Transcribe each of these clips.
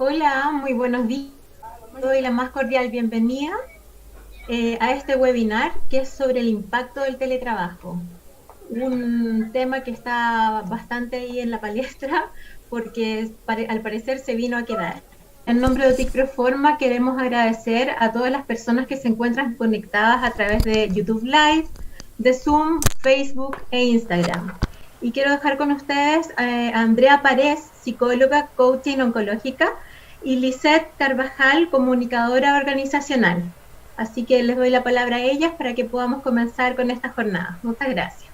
Hola, muy buenos días. Doy la más cordial bienvenida a este webinar que es sobre el impacto del teletrabajo. Un tema que está bastante ahí en la palestra porque al parecer se vino a quedar. En nombre de TIC Proforma queremos agradecer a todas las personas que se encuentran conectadas a través de YouTube Live, de Zoom, Facebook e Instagram. Y quiero dejar con ustedes a Andrea Párez, psicóloga, coaching oncológica, y Lisette Carvajal, comunicadora organizacional. Así que les doy la palabra a ellas para que podamos comenzar con esta jornada. Muchas gracias.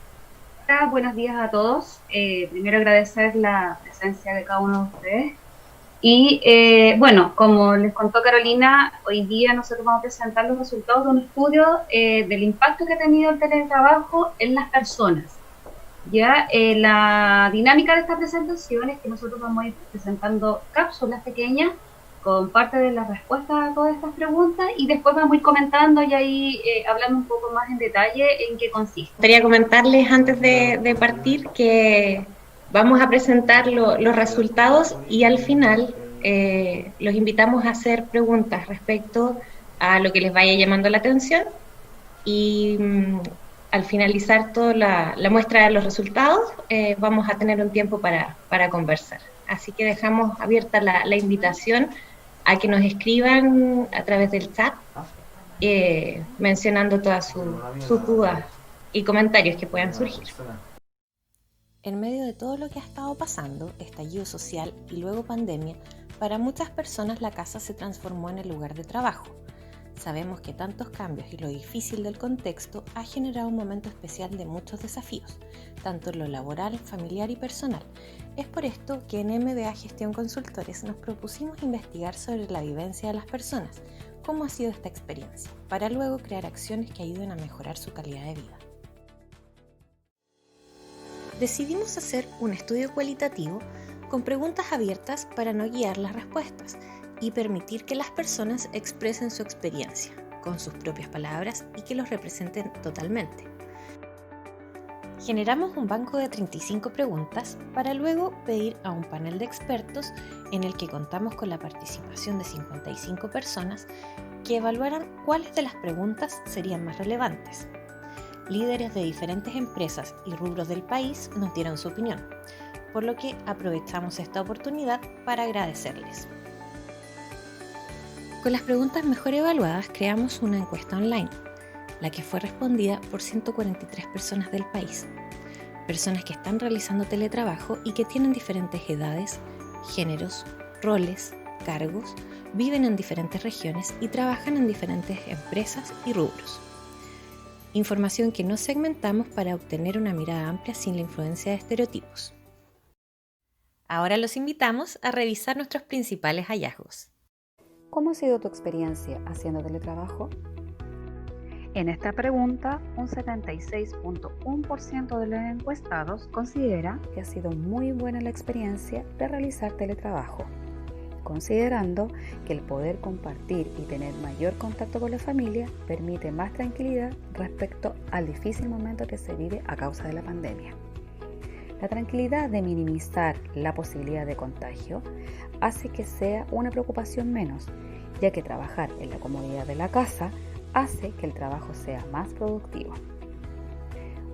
Hola, buenos días a todos. Primero agradecer la presencia de cada uno de ustedes. Y bueno, como les contó Carolina, hoy día nosotros vamos a presentar los resultados de un estudio del impacto que ha tenido el teletrabajo en las personas. Ya la dinámica de esta presentación es que nosotros vamos a ir presentando cápsulas pequeñas con parte de las respuestas a todas estas preguntas y después vamos a ir comentando y ahí hablando un poco más en detalle en qué consiste. Quería comentarles antes de partir que vamos a presentar los resultados y al final los invitamos a hacer preguntas respecto a lo que les vaya llamando la atención y al finalizar toda la muestra de los resultados vamos a tener un tiempo para conversar. Así que dejamos abierta la invitación a que nos escriban a través del chat mencionando todas sus dudas y comentarios que puedan surgir. En medio de todo lo que ha estado pasando, estallido social y luego pandemia, para muchas personas la casa se transformó en el lugar de trabajo. Sabemos que tantos cambios y lo difícil del contexto ha generado un momento especial de muchos desafíos, tanto en lo laboral, familiar y personal. Es por esto que en MBA Gestión Consultores nos propusimos investigar sobre la vivencia de las personas, cómo ha sido esta experiencia, para luego crear acciones que ayuden a mejorar su calidad de vida. Decidimos hacer un estudio cualitativo con preguntas abiertas para no guiar las respuestas y permitir que las personas expresen su experiencia con sus propias palabras y que los representen totalmente. Generamos un banco de 35 preguntas para luego pedir a un panel de expertos en el que contamos con la participación de 55 personas que evaluaran cuáles de las preguntas serían más relevantes. Líderes de diferentes empresas y rubros del país nos dieron su opinión, por lo que aprovechamos esta oportunidad para agradecerles. Con las preguntas mejor evaluadas creamos una encuesta online, la que fue respondida por 143 personas del país, personas que están realizando teletrabajo y que tienen diferentes edades, géneros, roles, cargos, viven en diferentes regiones y trabajan en diferentes empresas y rubros. Información que no segmentamos para obtener una mirada amplia sin la influencia de estereotipos. Ahora los invitamos a revisar nuestros principales hallazgos. ¿Cómo ha sido tu experiencia haciendo teletrabajo? En esta pregunta, un 76.1% de los encuestados considera que ha sido muy buena la experiencia de realizar teletrabajo, considerando que el poder compartir y tener mayor contacto con la familia permite más tranquilidad respecto al difícil momento que se vive a causa de la pandemia. La tranquilidad de minimizar la posibilidad de contagio hace que sea una preocupación menos, ya que trabajar en la comodidad de la casa hace que el trabajo sea más productivo.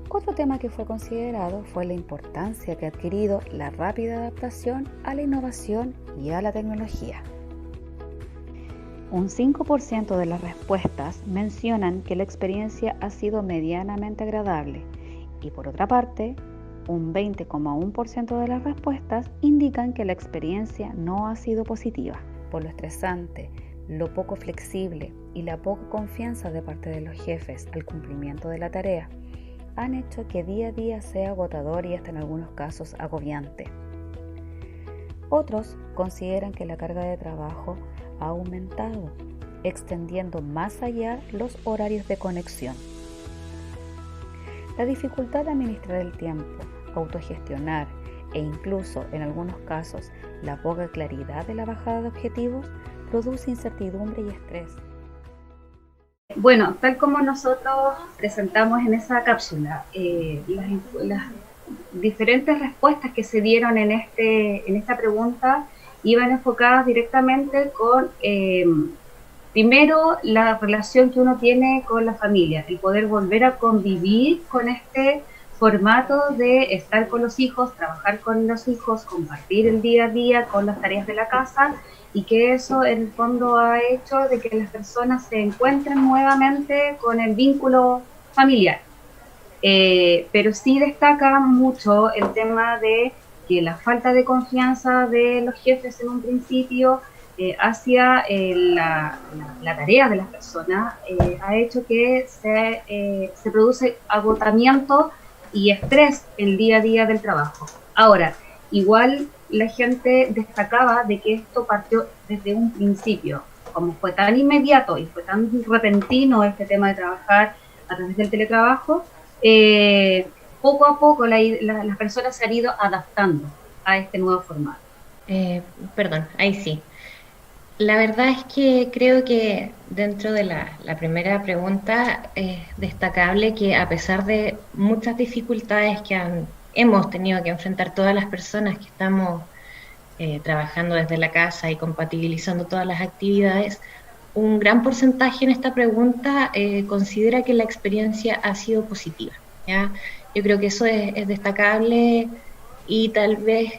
Otro tema que fue considerado fue la importancia que ha adquirido la rápida adaptación a la innovación y a la tecnología. Un 5% de las respuestas mencionan que la experiencia ha sido medianamente agradable y por otra parte, un 20,1% de las respuestas indican que la experiencia no ha sido positiva, por lo estresante, lo poco flexible y la poca confianza de parte de los jefes al cumplimiento de la tarea han hecho que día a día sea agotador y hasta en algunos casos agobiante. Otros consideran que la carga de trabajo ha aumentado, extendiendo más allá los horarios de conexión. La dificultad de administrar el tiempo, autogestionar e incluso en algunos casos la poca claridad de la bajada de objetivos produce incertidumbre y estrés. Bueno, tal como nosotros presentamos en esa cápsula, las diferentes respuestas que se dieron en esta pregunta iban enfocadas directamente con, primero, la relación que uno tiene con la familia, el poder volver a convivir con este formato de estar con los hijos, trabajar con los hijos, compartir el día a día con las tareas de la casa, y que eso en el fondo ha hecho de que las personas se encuentren nuevamente con el vínculo familiar. Pero sí destaca mucho el tema de que la falta de confianza de los jefes en un principio hacia la tarea de las personas ha hecho que se produce agotamiento y estrés el día a día del trabajo. Ahora, igual la gente destacaba de que esto partió desde un principio, como fue tan inmediato y fue tan repentino este tema de trabajar a través del teletrabajo, poco a poco las personas se han ido adaptando a este nuevo formato. Perdón, ahí sí. La verdad es que creo que dentro de la primera pregunta es destacable que a pesar de muchas dificultades que hemos tenido que enfrentar todas las personas que estamos trabajando desde la casa y compatibilizando todas las actividades, un gran porcentaje en esta pregunta considera que la experiencia ha sido positiva, ¿ya? Yo creo que eso es destacable y tal vez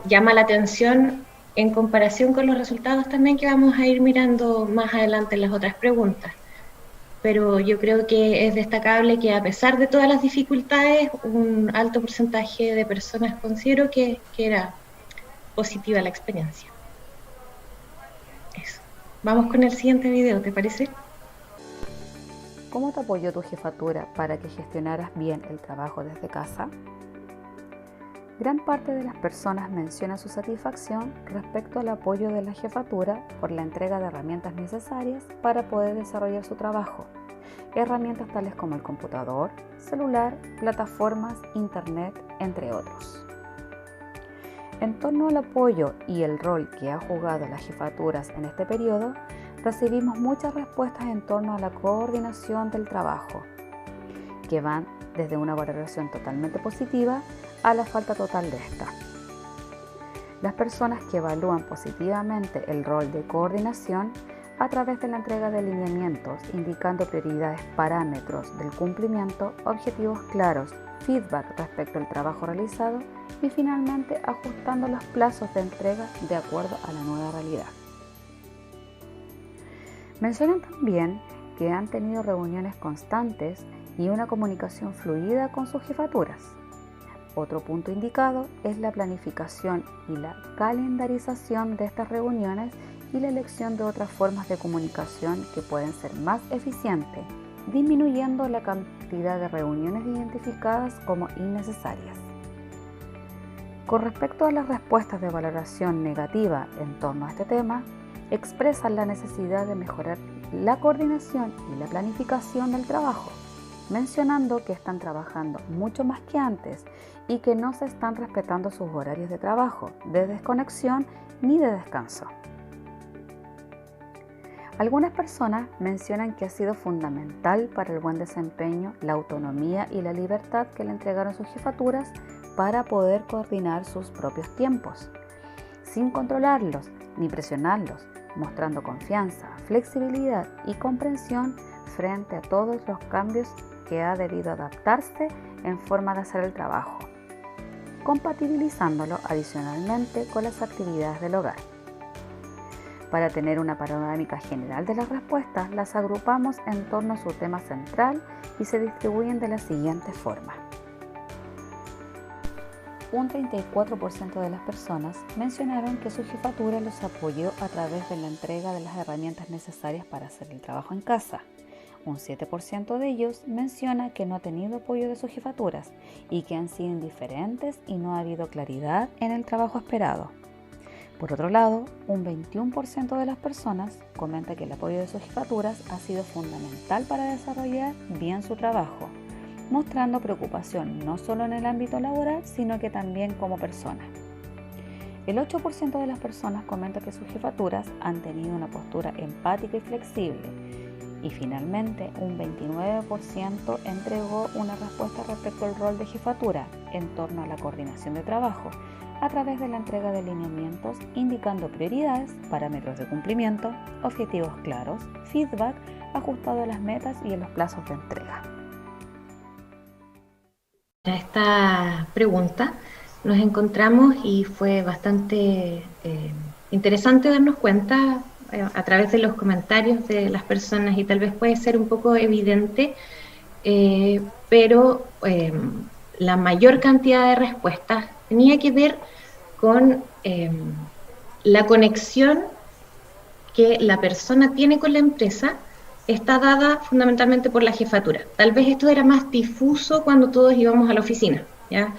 llama la atención en comparación con los resultados también que vamos a ir mirando más adelante en las otras preguntas. Pero yo creo que es destacable que a pesar de todas las dificultades, un alto porcentaje de personas consideró que era positiva la experiencia. Eso. Vamos con el siguiente video, ¿te parece? ¿Cómo te apoyó tu jefatura para que gestionaras bien el trabajo desde casa? Gran parte de las personas menciona su satisfacción respecto al apoyo de la jefatura por la entrega de herramientas necesarias para poder desarrollar su trabajo. Herramientas tales como el computador, celular, plataformas, internet, entre otros. En torno al apoyo y el rol que han jugado las jefaturas en este periodo, recibimos muchas respuestas en torno a la coordinación del trabajo, que van desde una valoración totalmente positiva a la falta total de esta. Las personas que evalúan positivamente el rol de coordinación a través de la entrega de lineamientos, indicando prioridades, parámetros del cumplimiento, objetivos claros, feedback respecto al trabajo realizado y finalmente ajustando los plazos de entrega de acuerdo a la nueva realidad. Mencionan también que han tenido reuniones constantes y una comunicación fluida con sus jefaturas. Otro punto indicado es la planificación y la calendarización de estas reuniones y la elección de otras formas de comunicación que pueden ser más eficientes, disminuyendo la cantidad de reuniones identificadas como innecesarias. Con respecto a las respuestas de valoración negativa en torno a este tema, expresan la necesidad de mejorar la coordinación y la planificación del trabajo, mencionando que están trabajando mucho más que antes y que no se están respetando sus horarios de trabajo, de desconexión ni de descanso. Algunas personas mencionan que ha sido fundamental para el buen desempeño la autonomía y la libertad que le entregaron sus jefaturas para poder coordinar sus propios tiempos, sin controlarlos ni presionarlos, mostrando confianza, flexibilidad y comprensión frente a todos los cambios que ha debido adaptarse en forma de hacer el trabajo, compatibilizándolo adicionalmente con las actividades del hogar. Para tener una panorámica general de las respuestas, las agrupamos en torno a su tema central y se distribuyen de la siguiente forma. Un 34% de las personas mencionaron que su jefatura los apoyó a través de la entrega de las herramientas necesarias para hacer el trabajo en casa. Un 7% de ellos menciona que no ha tenido apoyo de sus jefaturas y que han sido indiferentes y no ha habido claridad en el trabajo esperado. Por otro lado, un 21% de las personas comenta que el apoyo de sus jefaturas ha sido fundamental para desarrollar bien su trabajo, mostrando preocupación no solo en el ámbito laboral, sino que también como persona. El 8% de las personas comenta que sus jefaturas han tenido una postura empática y flexible. Y finalmente, un 29% entregó una respuesta respecto al rol de jefatura en torno a la coordinación de trabajo, a través de la entrega de lineamientos indicando prioridades, parámetros de cumplimiento, objetivos claros, feedback ajustado a las metas y en los plazos de entrega. A esta pregunta nos encontramos y fue bastante interesante darnos cuenta a través de los comentarios de las personas, y tal vez puede ser un poco evidente, pero la mayor cantidad de respuestas tenía que ver con la conexión que la persona tiene con la empresa. Está dada fundamentalmente por la jefatura. Tal vez esto era más difuso cuando todos íbamos a la oficina, ¿ya?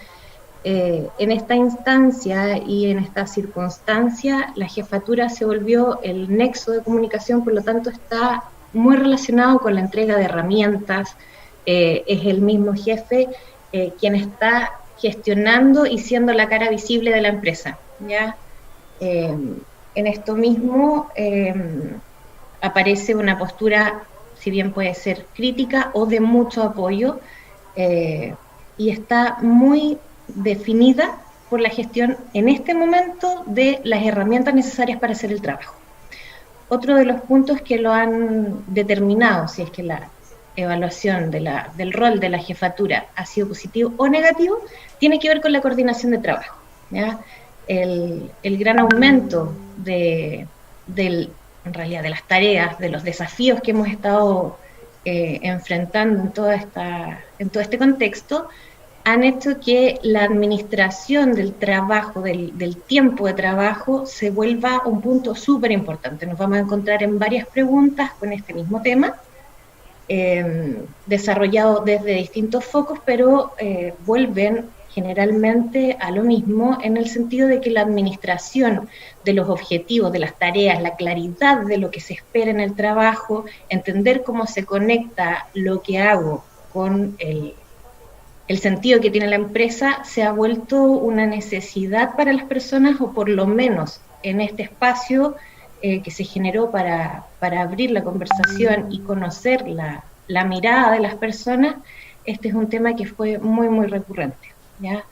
En esta instancia y en esta circunstancia, la jefatura se volvió el nexo de comunicación, por lo tanto está muy relacionado con la entrega de herramientas. Es el mismo jefe quien está gestionando y siendo la cara visible de la empresa, ¿ya? En esto mismo aparece una postura, si bien puede ser crítica o de mucho apoyo, y está muy definida por la gestión en este momento de las herramientas necesarias para hacer el trabajo. Otro de los puntos que lo han determinado, si es que la evaluación del rol de la jefatura ha sido positivo o negativo, tiene que ver con la coordinación de trabajo, ¿ya? El gran aumento en realidad de las tareas, de los desafíos que hemos estado enfrentando en todo este contexto, han hecho que la administración del trabajo, del tiempo de trabajo, se vuelva un punto súper importante. Nos vamos a encontrar en varias preguntas con este mismo tema, desarrollado desde distintos focos, pero vuelven generalmente a lo mismo, en el sentido de que la administración de los objetivos, de las tareas, la claridad de lo que se espera en el trabajo, entender cómo se conecta lo que hago con el sentido que tiene la empresa, se ha vuelto una necesidad para las personas, o por lo menos en este espacio que se generó para abrir la conversación y conocer la mirada de las personas. Este es un tema que fue muy, muy recurrente, ¿ya?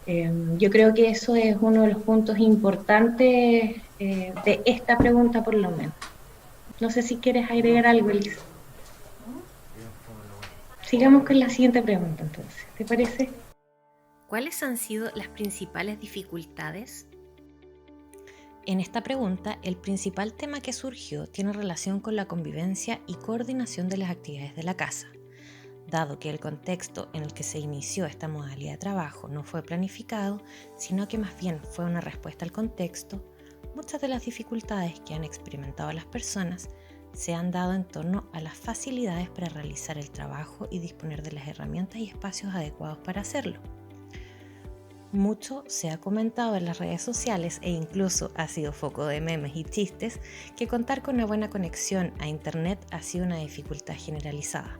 Yo creo que eso es uno de los puntos importantes de esta pregunta, por lo menos. No sé si quieres agregar algo, Elisa. Sigamos con la siguiente pregunta, entonces. ¿Te parece? ¿Cuáles han sido las principales dificultades? En esta pregunta, el principal tema que surgió tiene relación con la convivencia y coordinación de las actividades de la casa. Dado que el contexto en el que se inició esta modalidad de trabajo no fue planificado, sino que más bien fue una respuesta al contexto, muchas de las dificultades que han experimentado las personas se han dado en torno a las facilidades para realizar el trabajo y disponer de las herramientas y espacios adecuados para hacerlo. Mucho se ha comentado en las redes sociales e incluso ha sido foco de memes y chistes que contar con una buena conexión a Internet ha sido una dificultad generalizada.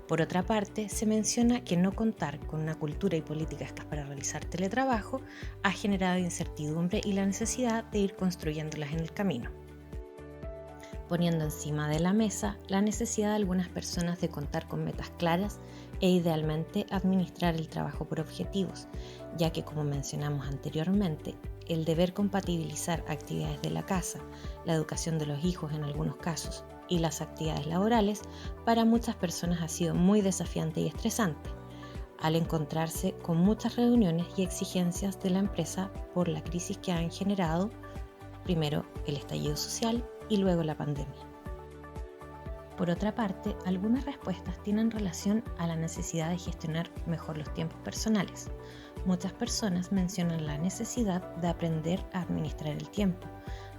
Por otra parte, se menciona que no contar con una cultura y políticas para realizar teletrabajo ha generado incertidumbre y la necesidad de ir construyéndolas en el camino, poniendo encima de la mesa la necesidad de algunas personas de contar con metas claras e idealmente administrar el trabajo por objetivos, ya que, como mencionamos anteriormente, el deber compatibilizar actividades de la casa, la educación de los hijos en algunos casos y las actividades laborales, para muchas personas ha sido muy desafiante y estresante, al encontrarse con muchas reuniones y exigencias de la empresa por la crisis que han generado, primero el estallido social y luego la pandemia. Por otra parte, algunas respuestas tienen relación a la necesidad de gestionar mejor los tiempos personales. Muchas personas mencionan la necesidad de aprender a administrar el tiempo,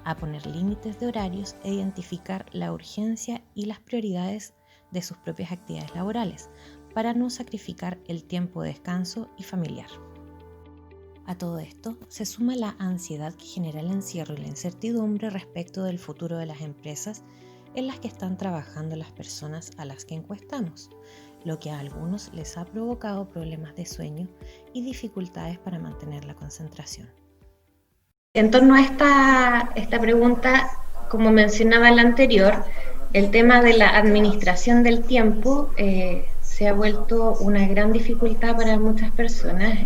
a poner límites de horarios e identificar la urgencia y las prioridades de sus propias actividades laborales para no sacrificar el tiempo de descanso y familiar. A todo esto se suma la ansiedad que genera el encierro y la incertidumbre respecto del futuro de las empresas en las que están trabajando las personas a las que encuestamos, lo que a algunos les ha provocado problemas de sueño y dificultades para mantener la concentración. En torno a esta pregunta, como mencionaba en la anterior, el tema de la administración del tiempo se ha vuelto una gran dificultad para muchas personas.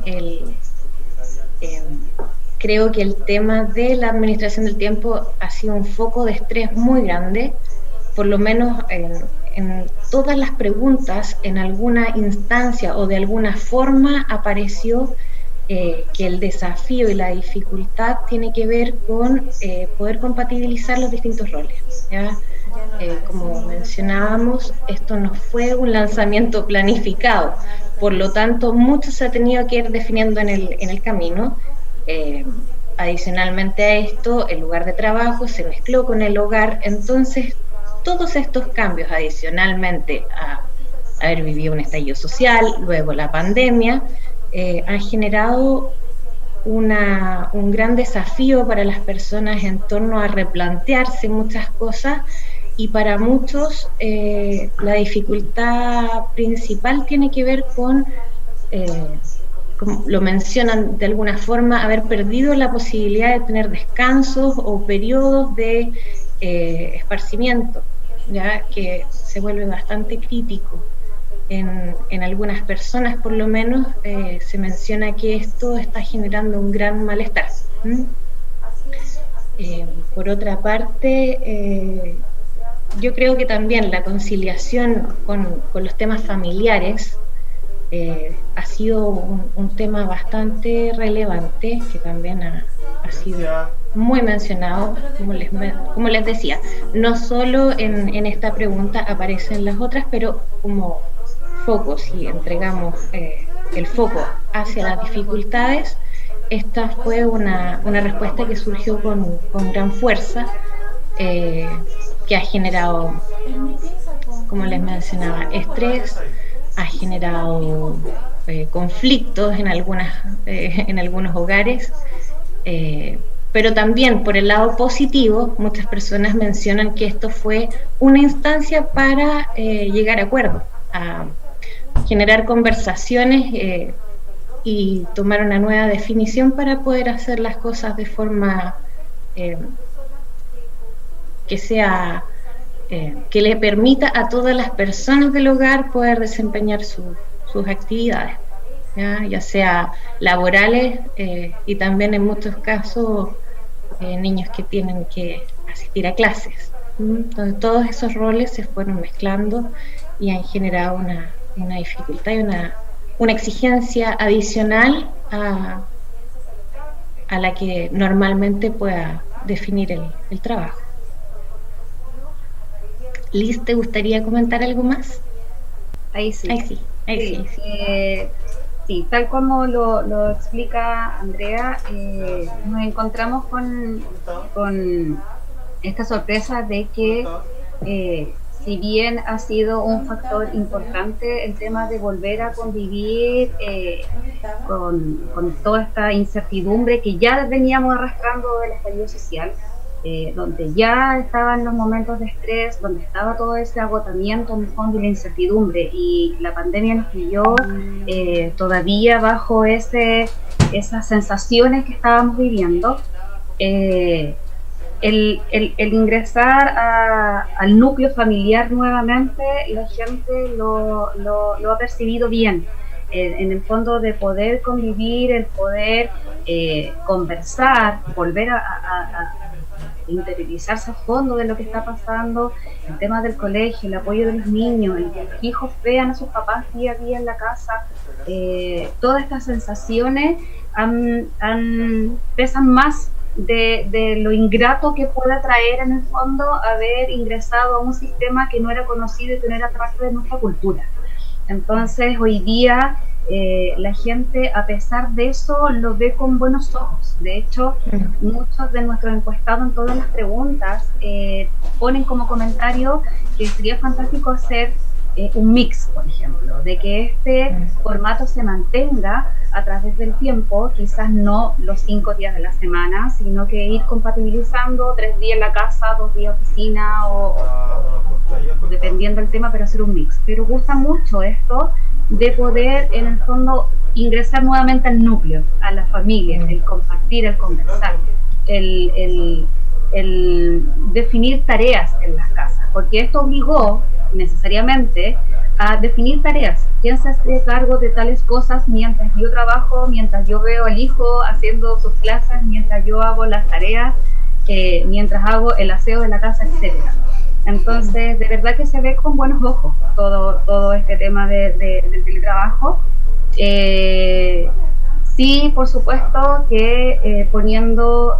creo que el tema de la administración del tiempo ha sido un foco de estrés muy grande, por lo menos en todas las preguntas, en alguna instancia o de alguna forma apareció que el desafío y la dificultad tiene que ver con poder compatibilizar los distintos roles, ¿ya? Como mencionábamos, esto no fue un lanzamiento planificado, por lo tanto, mucho se ha tenido que ir definiendo en el camino. Adicionalmente a esto, el lugar de trabajo se mezcló con el hogar, entonces todos estos cambios, adicionalmente a haber vivido un estallido social, luego la pandemia, han generado un gran desafío para las personas en torno a replantearse muchas cosas, y para muchos la dificultad principal tiene que ver con, como lo mencionan de alguna forma, haber perdido la posibilidad de tener descansos o periodos de esparcimiento, ya que se vuelve bastante crítico. En algunas personas, por lo menos, se menciona que esto está generando un gran malestar. Por otra parte, yo creo que también la conciliación con los temas familiares ha sido un tema bastante relevante, que también ha sido muy mencionado, como les decía, no solo en esta pregunta aparecen las otras, pero como foco, si entregamos el foco hacia las dificultades, esta fue una respuesta que surgió con gran fuerza, que ha generado, como les mencionaba, estrés, ha generado conflictos en algunos hogares, pero también por el lado positivo, muchas personas mencionan que esto fue una instancia para llegar a acuerdos, a generar conversaciones y tomar una nueva definición para poder hacer las cosas de forma que le permita a todas las personas del hogar poder desempeñar sus actividades, ya sea laborales y también en muchos casos niños que tienen que asistir a clases. Entonces todos esos roles se fueron mezclando y han generado una dificultad y una exigencia adicional a la que normalmente pueda definir el trabajo. Liz, ¿te gustaría comentar algo más? Ahí sí. Sí, tal como lo explica Andrea, nos encontramos con esta sorpresa de que si bien ha sido un factor importante el tema de volver a convivir con toda esta incertidumbre que ya veníamos arrastrando del estallido social, donde ya estaban los momentos de estrés, donde estaba todo ese agotamiento en el fondo y la incertidumbre, y la pandemia nos pilló todavía bajo esas sensaciones que estábamos viviendo. El ingresar al núcleo familiar nuevamente, la gente lo ha percibido bien, en el fondo de poder convivir, el poder conversar, volver a interiorizarse a fondo de lo que está pasando, el tema del colegio, el apoyo de los niños, el que los hijos vean a sus papás día a día en la casa, todas estas sensaciones pesan más de lo ingrato que pueda traer en el fondo haber ingresado a un sistema que no era conocido y que no era parte de nuestra cultura. Entonces hoy día la gente, a pesar de eso, lo ve con buenos ojos. De hecho, muchos de nuestros encuestados en todas las preguntas ponen como comentario que sería fantástico hacer un mix, por ejemplo, de que este formato se mantenga a través del tiempo, quizás no los 5 días de la semana, sino que ir compatibilizando 3 días en la casa, 2 días oficina, o dependiendo del tema, pero hacer un mix. Pero gusta mucho esto de poder, en el fondo, ingresar nuevamente al núcleo, a la familia, el compartir, el conversar, el definir tareas en las casas, porque esto obligó necesariamente a definir tareas. ¿Quién se hace cargo de tales cosas mientras yo trabajo, mientras yo veo al hijo haciendo sus clases, mientras yo hago las tareas, mientras hago el aseo de la casa, etcétera? Entonces, de verdad que se ve con buenos ojos todo este tema del teletrabajo. Sí, por supuesto que poniendo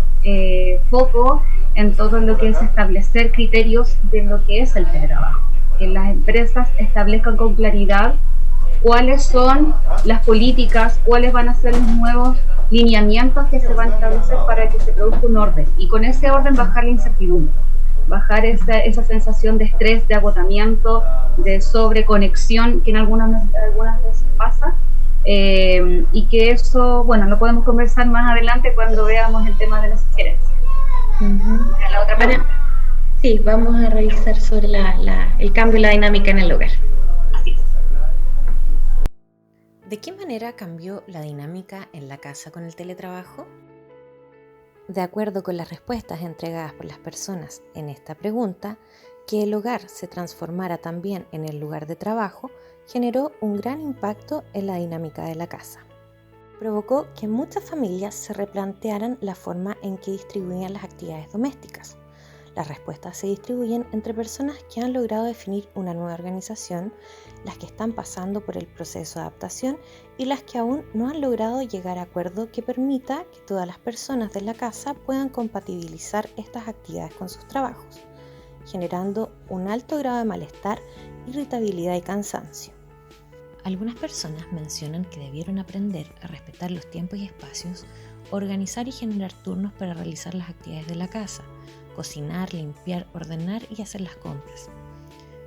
foco en todo lo que es establecer criterios de lo que es el teletrabajo. Que las empresas establezcan con claridad cuáles son las políticas, cuáles van a ser los nuevos lineamientos que se van a establecer para que se produzca un orden. Y con ese orden bajar la incertidumbre, bajar esa sensación de estrés, de agotamiento, de sobreconexión que en algunas veces pasa. Y que eso, bueno, lo podemos conversar más adelante cuando veamos el tema de las sugerencias. La otra pregunta. Sí, vamos a revisar sobre el cambio y la dinámica en el hogar. ¿De qué manera cambió la dinámica en la casa con el teletrabajo? De acuerdo con las respuestas entregadas por las personas en esta pregunta, que el hogar se transformara también en el lugar de trabajo generó un gran impacto en la dinámica de la casa. Provocó que muchas familias se replantearan la forma en que distribuían las actividades domésticas. Las respuestas se distribuyen entre personas que han logrado definir una nueva organización, las que están pasando por el proceso de adaptación y las que aún no han logrado llegar a acuerdo que permita que todas las personas de la casa puedan compatibilizar estas actividades con sus trabajos, generando un alto grado de malestar, irritabilidad y cansancio. Algunas personas mencionan que debieron aprender a respetar los tiempos y espacios, organizar y generar turnos para realizar las actividades de la casa, cocinar, limpiar, ordenar y hacer las compras.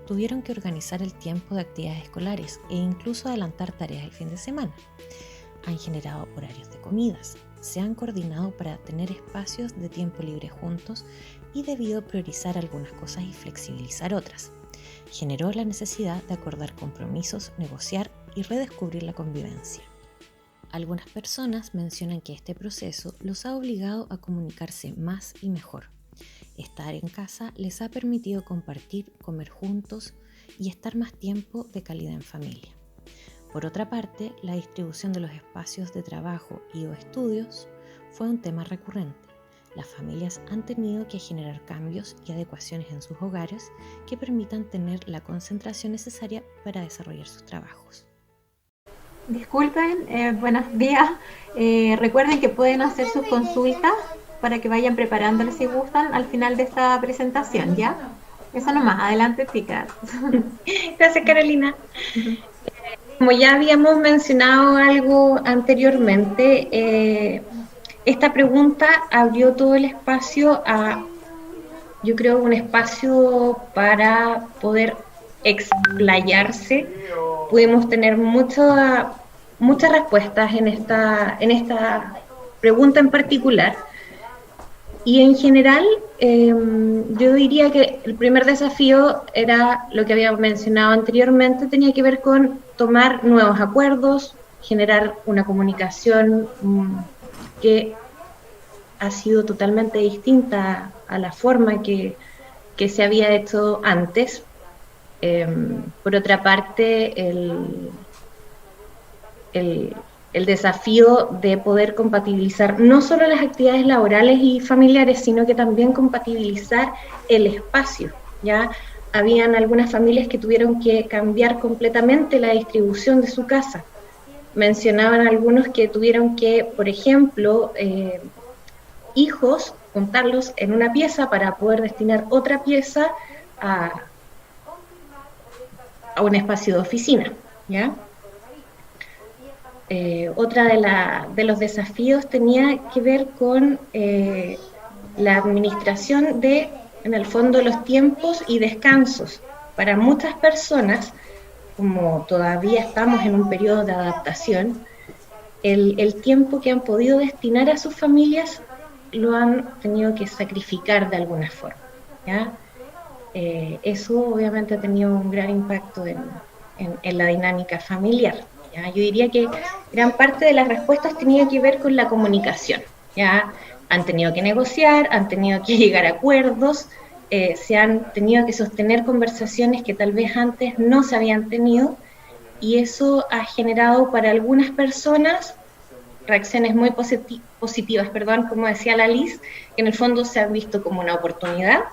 Tuvieron que organizar el tiempo de actividades escolares e incluso adelantar tareas el fin de semana. Han generado horarios de comidas, se han coordinado para tener espacios de tiempo libre juntos y debido priorizar algunas cosas y flexibilizar otras. Generó la necesidad de acordar compromisos, negociar y redescubrir la convivencia. Algunas personas mencionan que este proceso los ha obligado a comunicarse más y mejor. Estar en casa les ha permitido compartir, comer juntos y estar más tiempo de calidad en familia. Por otra parte, la distribución de los espacios de trabajo y o estudios fue un tema recurrente. Las familias han tenido que generar cambios y adecuaciones en sus hogares que permitan tener la concentración necesaria para desarrollar sus trabajos. Disculpen, buenos días. Recuerden que pueden hacer sus consultas para que vayan preparándolas si gustan al final de esta presentación, ¿ya? Eso nomás, adelante chicas. Gracias Carolina. Como ya habíamos mencionado algo anteriormente, esta pregunta abrió todo el espacio a, yo creo, un espacio para poder explayarse. Pudimos tener muchas respuestas en esta pregunta en particular. Y en general, yo diría que el primer desafío era lo que había mencionado anteriormente, tenía que ver con tomar nuevos acuerdos, generar una comunicación que ha sido totalmente distinta a la forma que se había hecho antes. Por otra parte, el desafío de poder compatibilizar no solo las actividades laborales y familiares, sino que también compatibilizar el espacio, ¿ya? Habían algunas familias que tuvieron que cambiar completamente la distribución de su casa. Mencionaban algunos que tuvieron que, por ejemplo, hijos, juntarlos en una pieza para poder destinar otra pieza a un espacio de oficina, ¿ya? Otra de los desafíos tenía que ver con la administración de, en el fondo, los tiempos y descansos. Para muchas personas, como todavía estamos en un periodo de adaptación, el tiempo que han podido destinar a sus familias lo han tenido que sacrificar de alguna forma, ¿ya? Eso obviamente ha tenido un gran impacto en la dinámica familiar. ¿Ya? Yo diría que gran parte de las respuestas tenía que ver con la comunicación, ¿ya? Han tenido que negociar, han tenido que llegar a acuerdos se han tenido que sostener conversaciones que tal vez antes no se habían tenido, y eso ha generado para algunas personas reacciones muy positivas, como decía la Liz, que en el fondo se han visto como una oportunidad,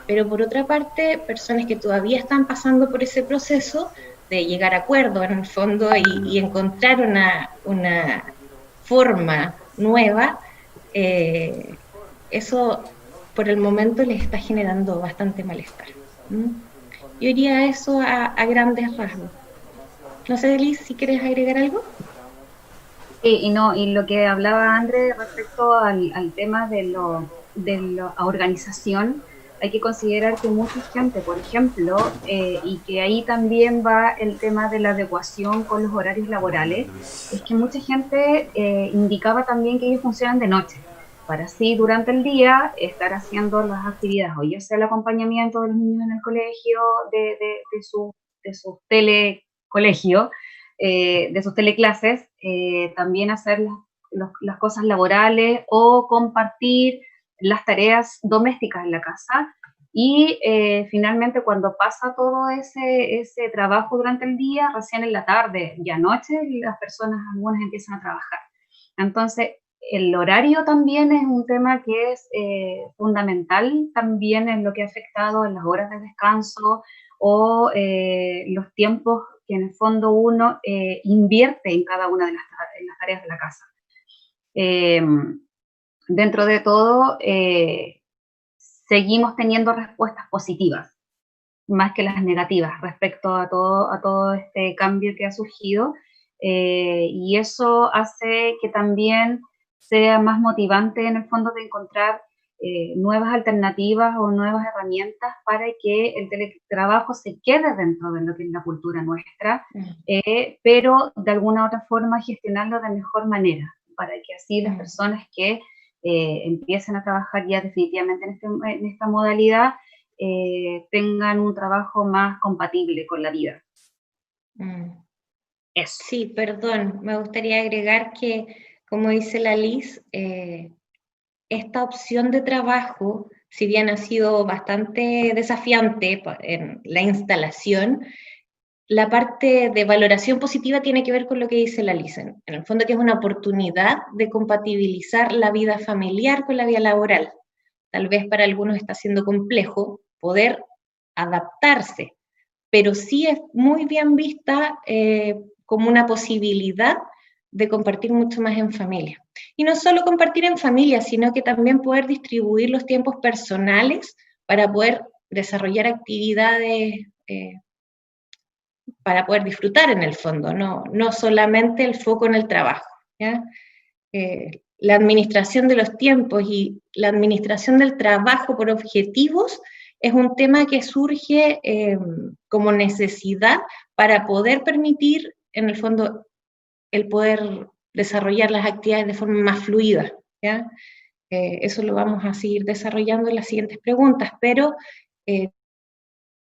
pero por otra parte, personas que todavía están pasando por ese proceso de llegar a acuerdo en el fondo y encontrar una forma nueva, eso por el momento les está generando bastante malestar. Yo diría eso a grandes rasgos. No sé, Liz, si quieres agregar algo. Y lo que hablaba André respecto al tema de la organización, hay que considerar que mucha gente, por ejemplo, y que ahí también va el tema de la adecuación con los horarios laborales, es que mucha gente indicaba también que ellos funcionan de noche, para así durante el día estar haciendo las actividades, o ya sea el acompañamiento de los niños en el colegio, de su telecolegio, de sus teleclases, también hacer las cosas laborales o compartir las tareas domésticas en la casa, y finalmente cuando pasa todo ese trabajo durante el día, recién en la tarde y anoche las personas, algunas empiezan a trabajar. Entonces, el horario también es un tema que es fundamental, también en lo que ha afectado en las horas de descanso o los tiempos que en el fondo uno invierte en cada una de las tareas de la casa. Dentro de todo, seguimos teniendo respuestas positivas, más que las negativas, respecto a todo este cambio que ha surgido, y eso hace que también sea más motivante en el fondo de encontrar nuevas alternativas o nuevas herramientas para que el teletrabajo se quede dentro de lo que es la cultura nuestra, pero de alguna otra forma gestionarlo de mejor manera, para que así las personas que empiecen a trabajar ya definitivamente en esta modalidad tengan un trabajo más compatible con la vida. Eso. Sí, perdón, me gustaría agregar que, como dice la Liz, esta opción de trabajo, si bien ha sido bastante desafiante en la instalación, la parte de valoración positiva tiene que ver con lo que dice la Liz, en el fondo, que es una oportunidad de compatibilizar la vida familiar con la vida laboral. Tal vez para algunos está siendo complejo poder adaptarse, pero sí es muy bien vista como una posibilidad de compartir mucho más en familia. Y no solo compartir en familia, sino que también poder distribuir los tiempos personales para poder desarrollar actividades para poder disfrutar en el fondo, no solamente el foco en el trabajo, ¿ya? La administración de los tiempos y la administración del trabajo por objetivos es un tema que surge como necesidad para poder permitir, en el fondo, el poder desarrollar las actividades de forma más fluida, ¿ya? Eso lo vamos a seguir desarrollando en las siguientes preguntas, pero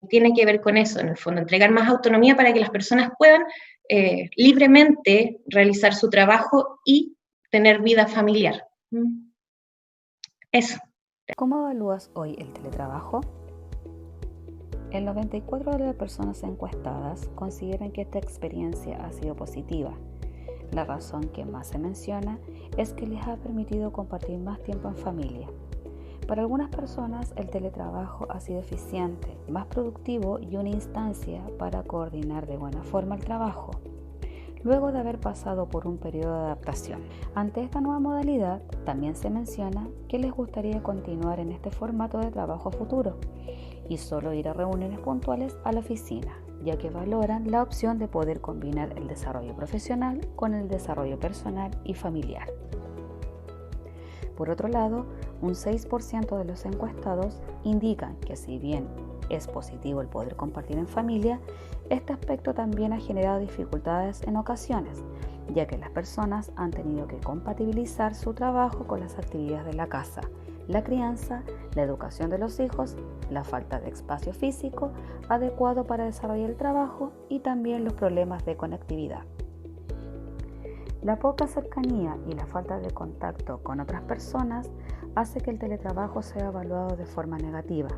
tiene que ver con eso, en el fondo, entregar más autonomía para que las personas puedan libremente realizar su trabajo y tener vida familiar. Eso. ¿Cómo evalúas hoy el teletrabajo? El 94% de las personas encuestadas consideran que esta experiencia ha sido positiva. La razón que más se menciona es que les ha permitido compartir más tiempo en familia. Para algunas personas el teletrabajo ha sido eficiente, más productivo y una instancia para coordinar de buena forma el trabajo, luego de haber pasado por un periodo de adaptación. Ante esta nueva modalidad, también se menciona que les gustaría continuar en este formato de trabajo futuro y solo ir a reuniones puntuales a la oficina, ya que valoran la opción de poder combinar el desarrollo profesional con el desarrollo personal y familiar. Por otro lado, un 6% de los encuestados indican que si bien es positivo el poder compartir en familia, este aspecto también ha generado dificultades en ocasiones, ya que las personas han tenido que compatibilizar su trabajo con las actividades de la casa, la crianza, la educación de los hijos, la falta de espacio físico adecuado para desarrollar el trabajo y también los problemas de conectividad. La poca cercanía y la falta de contacto con otras personas hace que el teletrabajo sea evaluado de forma negativa.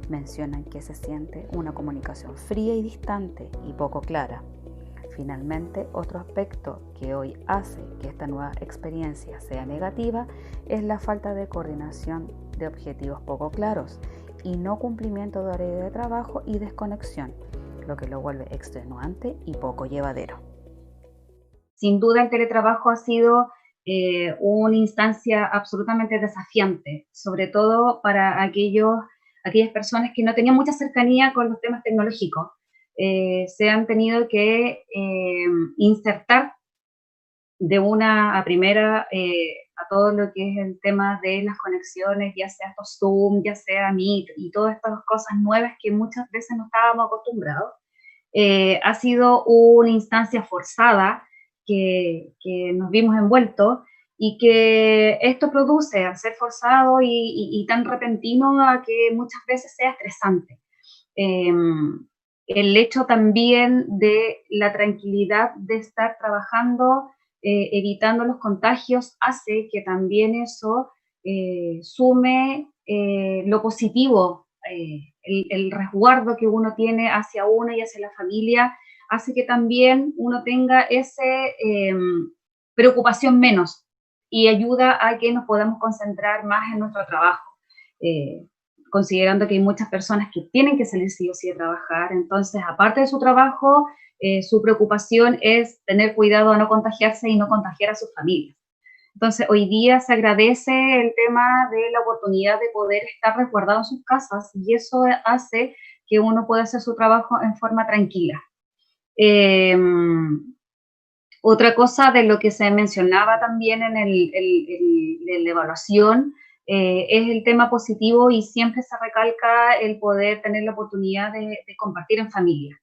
Mencionan que se siente una comunicación fría y distante y poco clara. Finalmente, otro aspecto que hoy hace que esta nueva experiencia sea negativa es la falta de coordinación de objetivos poco claros y no cumplimiento de horario de trabajo y desconexión, lo que lo vuelve extenuante y poco llevadero. Sin duda el teletrabajo ha sido una instancia absolutamente desafiante, sobre todo para aquellas personas que no tenían mucha cercanía con los temas tecnológicos. Se han tenido que insertar de una a primera a todo lo que es el tema de las conexiones, ya sea estos Zoom, ya sea Meet y todas estas cosas nuevas que muchas veces no estábamos acostumbrados. Ha sido una instancia forzada que nos vimos envueltos y que esto produce, al ser forzado y tan repentino, a que muchas veces sea estresante. El hecho también de la tranquilidad de estar trabajando, evitando los contagios, hace que también eso sume lo positivo, el resguardo que uno tiene hacia uno y hacia la familia, hace que también uno tenga esa preocupación menos y ayuda a que nos podamos concentrar más en nuestro trabajo. Considerando que hay muchas personas que tienen que salir sí o sí a trabajar, entonces aparte de su trabajo, su preocupación es tener cuidado a no contagiarse y no contagiar a sus familias. Entonces hoy día se agradece el tema de la oportunidad de poder estar resguardado en sus casas y eso hace que uno pueda hacer su trabajo en forma tranquila. Otra cosa de lo que se mencionaba también en la evaluación es el tema positivo y siempre se recalca el poder tener la oportunidad de compartir en familia.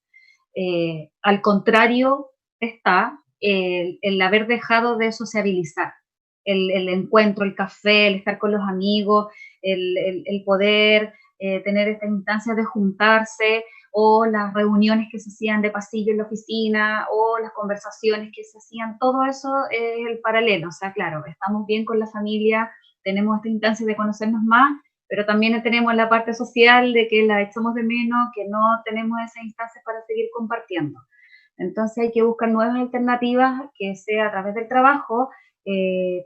Al contrario está el haber dejado de sociabilizar, el encuentro, el café, el estar con los amigos, el poder tener esta instancia de juntarse, o las reuniones que se hacían de pasillo en la oficina, o las conversaciones que se hacían, todo eso es el paralelo. O sea, claro, estamos bien con la familia, tenemos esta instancia de conocernos más, pero también tenemos la parte social de que la echamos de menos, que no tenemos esa instancia para seguir compartiendo. Entonces hay que buscar nuevas alternativas, que sea a través del trabajo,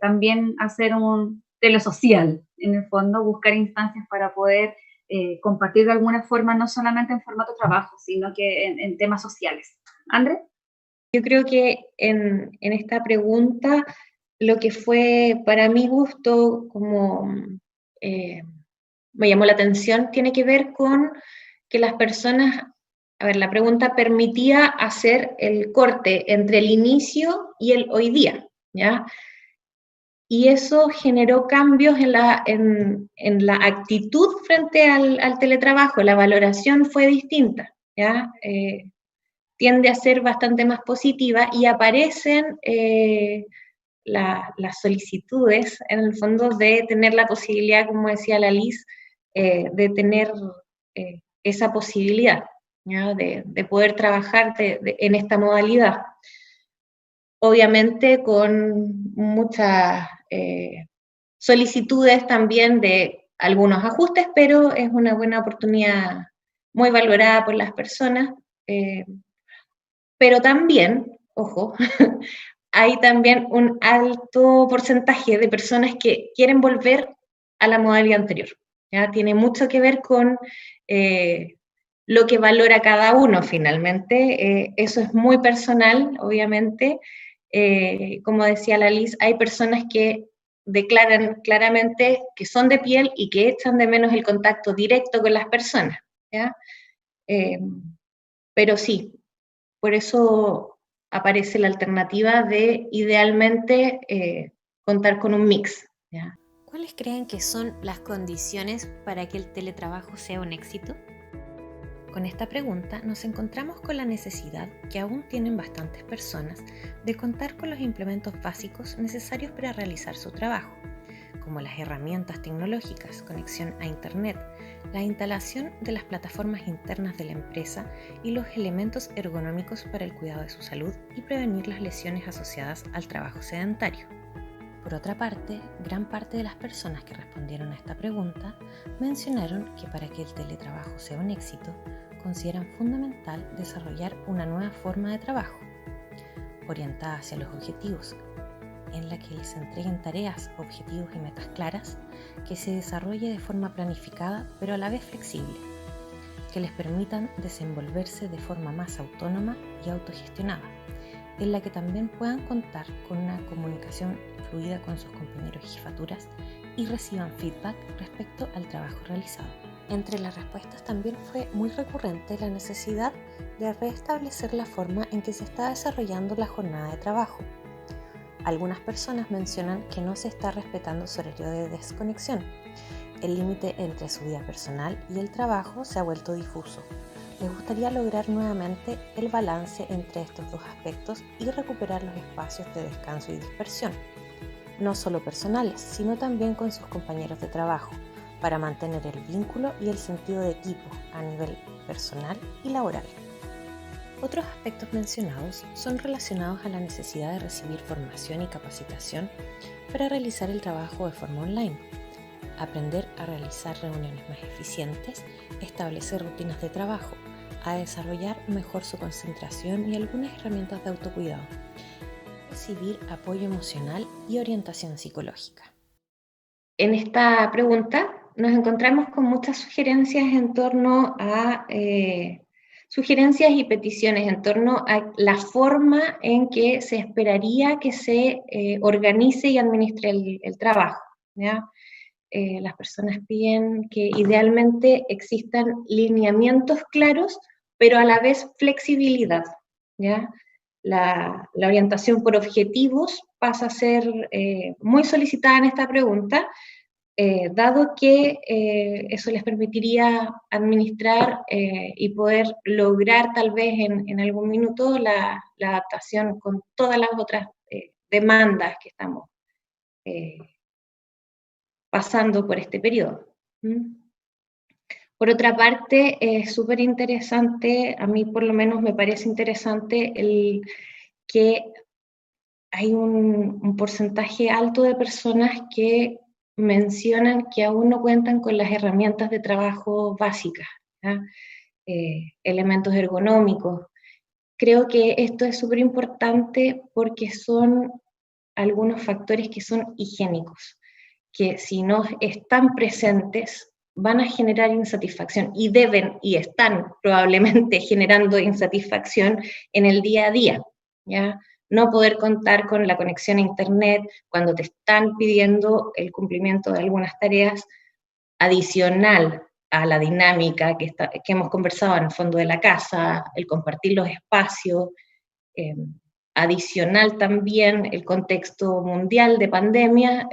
también hacer un telesocial, en el fondo, buscar instancias para poder compartir de alguna forma, no solamente en formato trabajo, sino que en temas sociales. ¿André? Yo creo que en esta pregunta, lo que fue para mi gusto, como me llamó la atención, tiene que ver con que las personas, a ver, la pregunta permitía hacer el corte entre el inicio y el hoy día, ¿ya? Y eso generó cambios en la actitud frente al teletrabajo, la valoración fue distinta, ¿ya? Tiende a ser bastante más positiva y aparecen las solicitudes, en el fondo, de tener la posibilidad, como decía la Liz, de tener esa posibilidad, ¿ya? De poder trabajar en esta modalidad. Obviamente con muchas solicitudes también de algunos ajustes, pero es una buena oportunidad muy valorada por las personas. Pero también, ojo, hay también un alto porcentaje de personas que quieren volver a la modalidad anterior. ¿Ya? Tiene mucho que ver con lo que valora cada uno finalmente. Eso es muy personal, obviamente. Como decía la Liz, hay personas que declaran claramente que son de piel y que echan de menos el contacto directo con las personas, ¿ya? Pero sí, por eso aparece la alternativa de idealmente contar con un mix, ¿ya? ¿Cuáles creen que son las condiciones para que el teletrabajo sea un éxito? Con esta pregunta nos encontramos con la necesidad que aún tienen bastantes personas de contar con los implementos básicos necesarios para realizar su trabajo, como las herramientas tecnológicas, conexión a Internet, la instalación de las plataformas internas de la empresa y los elementos ergonómicos para el cuidado de su salud y prevenir las lesiones asociadas al trabajo sedentario. Por otra parte, gran parte de las personas que respondieron a esta pregunta mencionaron que para que el teletrabajo sea un éxito, consideran fundamental desarrollar una nueva forma de trabajo, orientada hacia los objetivos, en la que les entreguen tareas, objetivos y metas claras, que se desarrolle de forma planificada pero a la vez flexible, que les permitan desenvolverse de forma más autónoma y autogestionada, en la que también puedan contar con una comunicación fluida con sus compañeros y jefaturas y reciban feedback respecto al trabajo realizado. Entre las respuestas también fue muy recurrente la necesidad de restablecer la forma en que se está desarrollando la jornada de trabajo. Algunas personas mencionan que no se está respetando su horario de desconexión. El límite entre su vida personal y el trabajo se ha vuelto difuso. Les gustaría lograr nuevamente el balance entre estos dos aspectos y recuperar los espacios de descanso y dispersión, no solo personales, sino también con sus compañeros de trabajo, para mantener el vínculo y el sentido de equipo a nivel personal y laboral. Otros aspectos mencionados son relacionados a la necesidad de recibir formación y capacitación para realizar el trabajo de forma online, aprender a realizar reuniones más eficientes, establecer rutinas de trabajo, a desarrollar mejor su concentración y algunas herramientas de autocuidado, recibir apoyo emocional y orientación psicológica. En esta pregunta nos encontramos con muchas sugerencias en torno a sugerencias y peticiones en torno a la forma en que se esperaría que se organice y administre el trabajo, ¿ya? Las personas piden que idealmente existan lineamientos claros, pero a la vez flexibilidad, ¿ya? La orientación por objetivos pasa a ser muy solicitada en esta pregunta, dado que eso les permitiría administrar y poder lograr tal vez en algún minuto la adaptación con todas las otras demandas que estamos pasando por este periodo. Por otra parte, es súper interesante, a mí por lo menos me parece interesante el que hay un porcentaje alto de personas que mencionan que aún no cuentan con las herramientas de trabajo básicas, ¿ya? Elementos ergonómicos. Creo que esto es súper importante porque son algunos factores que son higiénicos, que si no están presentes van a generar insatisfacción y deben y están probablemente generando insatisfacción en el día a día, ¿ya? No poder contar con la conexión a internet cuando te están pidiendo el cumplimiento de algunas tareas adicional a la dinámica que hemos conversado en el fondo de la casa, el compartir los espacios, adicional también el contexto mundial de pandemia,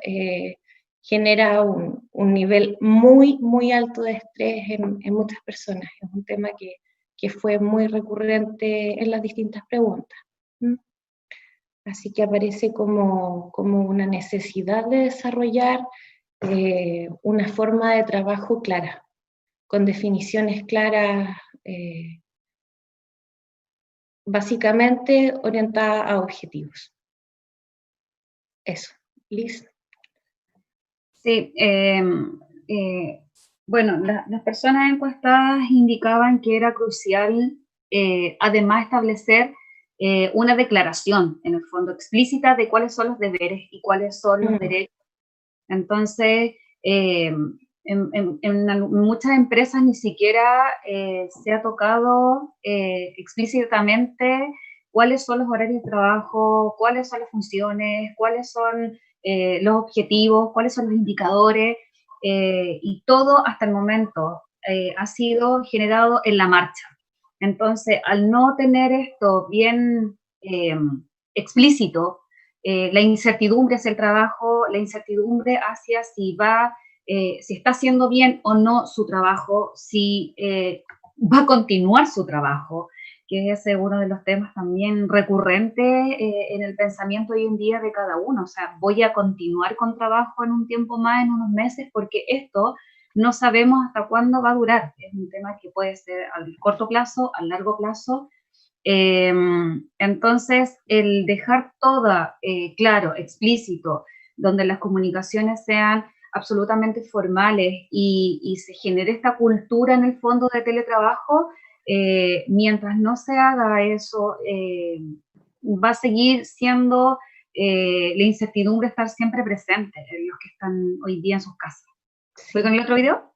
genera un nivel muy, muy alto de estrés en muchas personas. Es un tema que fue muy recurrente en las distintas preguntas. Así que aparece como una necesidad de desarrollar una forma de trabajo clara, con definiciones claras, básicamente orientada a objetivos. Eso. Liz. Sí, bueno, las personas encuestadas indicaban que era crucial además establecer una declaración, en el fondo, explícita de cuáles son los deberes y cuáles son los derechos. Entonces, en muchas empresas ni siquiera se ha tocado explícitamente cuáles son los horarios de trabajo, cuáles son las funciones, cuáles son los objetivos, cuáles son los indicadores, y todo hasta el momento ha sido generado en la marcha. Entonces, al no tener esto bien explícito, la incertidumbre hacia el trabajo, la incertidumbre hacia si está haciendo bien o no su trabajo, si va a continuar su trabajo, que es uno de los temas también recurrentes en el pensamiento hoy en día de cada uno. O sea, voy a continuar con trabajo en un tiempo más, en unos meses, porque esto no sabemos hasta cuándo va a durar. Es un tema que puede ser a corto plazo, a largo plazo. Entonces, el dejar todo claro, explícito, donde las comunicaciones sean absolutamente formales y se genere esta cultura en el fondo de teletrabajo, mientras no se haga eso, va a seguir siendo la incertidumbre estar siempre presente en los que están hoy día en sus casas. ¿Voy con el otro video?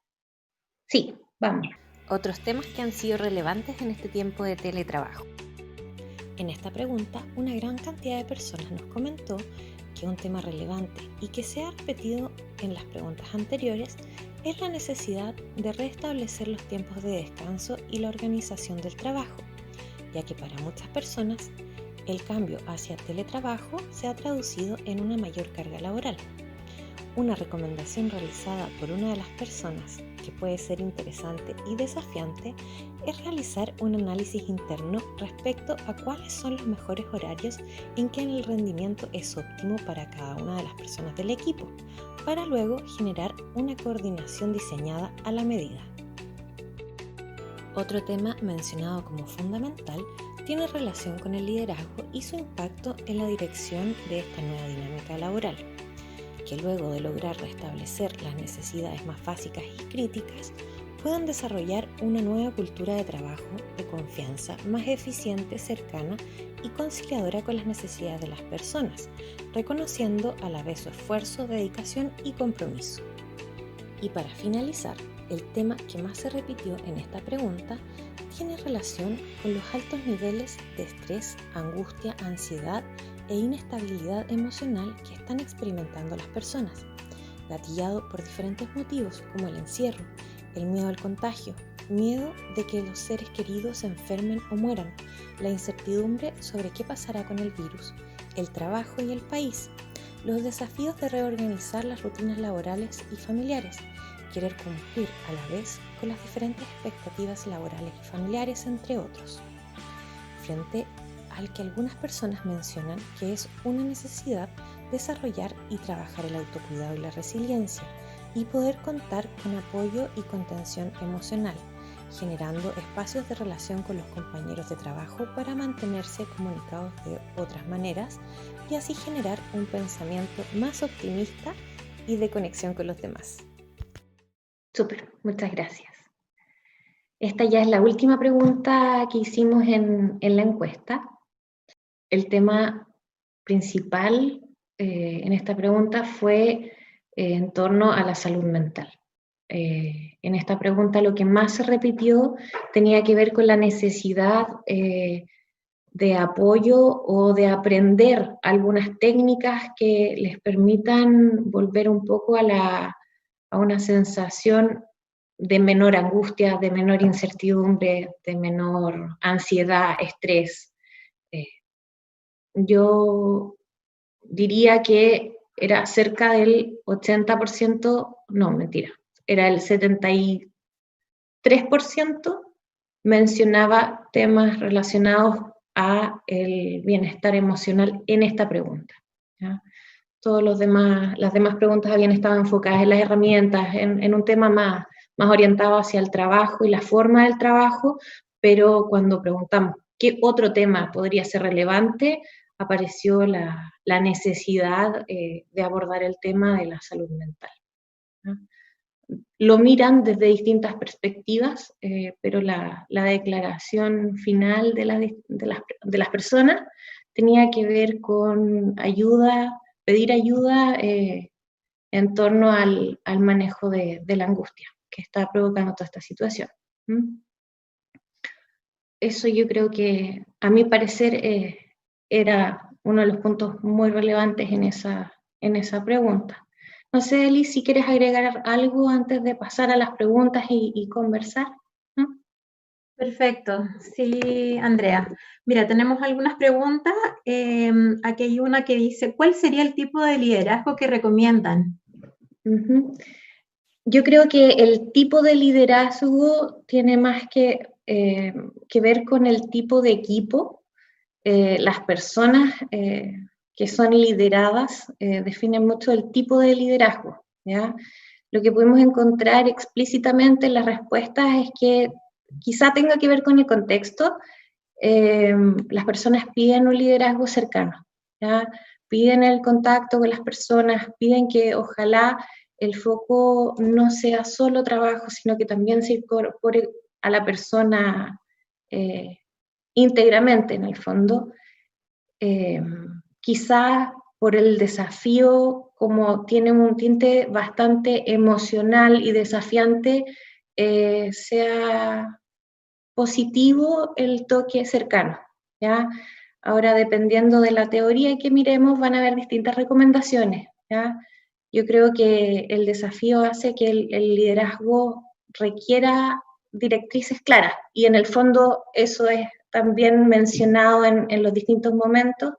Sí, vamos. Otros temas que han sido relevantes en este tiempo de teletrabajo. En esta pregunta, una gran cantidad de personas nos comentó que un tema relevante y que se ha repetido en las preguntas anteriores es la necesidad de restablecer los tiempos de descanso y la organización del trabajo, ya que para muchas personas el cambio hacia teletrabajo se ha traducido en una mayor carga laboral. Una recomendación realizada por una de las personas, que puede ser interesante y desafiante, es realizar un análisis interno respecto a cuáles son los mejores horarios en que el rendimiento es óptimo para cada una de las personas del equipo, para luego generar una coordinación diseñada a la medida. Otro tema mencionado como fundamental tiene relación con el liderazgo y su impacto en la dirección de esta nueva dinámica laboral, que luego de lograr restablecer las necesidades más básicas y críticas, puedan desarrollar una nueva cultura de trabajo de confianza más eficiente, cercana y conciliadora con las necesidades de las personas, reconociendo a la vez su esfuerzo, dedicación y compromiso. Y para finalizar, el tema que más se repitió en esta pregunta tiene relación con los altos niveles de estrés, angustia, ansiedad e inestabilidad emocional que están experimentando las personas, gatillado por diferentes motivos como el encierro, el miedo al contagio, miedo de que los seres queridos se enfermen o mueran, la incertidumbre sobre qué pasará con el virus, el trabajo y el país, los desafíos de reorganizar las rutinas laborales y familiares, querer cumplir a la vez con las diferentes expectativas laborales y familiares, entre otros. Frente al que algunas personas mencionan que es una necesidad desarrollar y trabajar el autocuidado y la resiliencia y poder contar con apoyo y contención emocional, generando espacios de relación con los compañeros de trabajo para mantenerse comunicados de otras maneras y así generar un pensamiento más optimista y de conexión con los demás. Súper, muchas gracias. Esta ya es la última pregunta que hicimos en la encuesta. El tema principal en esta pregunta fue en torno a la salud mental. En esta pregunta lo que más se repitió tenía que ver con la necesidad de apoyo o de aprender algunas técnicas que les permitan volver un poco a una sensación de menor angustia, de menor incertidumbre, de menor ansiedad, estrés. Yo diría que era cerca del 80%, no, mentira, era el 73% mencionaba temas relacionados a el bienestar emocional en esta pregunta, ¿ya? Las demás preguntas habían estado enfocadas en las herramientas, en un tema más orientado hacia el trabajo y la forma del trabajo, pero cuando preguntamos qué otro tema podría ser relevante, apareció la necesidad de abordar el tema de la salud mental, ¿no? Lo miran desde distintas perspectivas, pero la declaración final de las personas tenía que ver con pedir ayuda en torno al manejo de la angustia que está provocando toda esta situación. Eso yo creo que, a mi parecer, era uno de los puntos muy relevantes en esa pregunta. No sé, Eli, si quieres agregar algo antes de pasar a las preguntas y conversar, ¿no? Perfecto, sí, Andrea. Mira, tenemos algunas preguntas. Aquí hay una que dice, ¿cuál sería el tipo de liderazgo que recomiendan? Yo creo que el tipo de liderazgo tiene más que ver con el tipo de equipo. Las personas que son lideradas definen mucho el tipo de liderazgo, ¿ya? Lo que podemos encontrar explícitamente en las respuestas es que quizá tenga que ver con el contexto. Las personas piden un liderazgo cercano, ¿ya? piden el contacto con las personas, piden que ojalá el foco no sea solo trabajo, sino que también se incorpore a la persona íntegramente en el fondo. Quizás por el desafío, como tiene un tinte bastante emocional y desafiante, sea positivo el toque cercano, ¿ya? Ahora, dependiendo de la teoría que miremos, van a haber distintas recomendaciones, ¿ya? Yo creo que el desafío hace que el liderazgo requiera directrices claras, y en el fondo eso es también mencionado en los distintos momentos.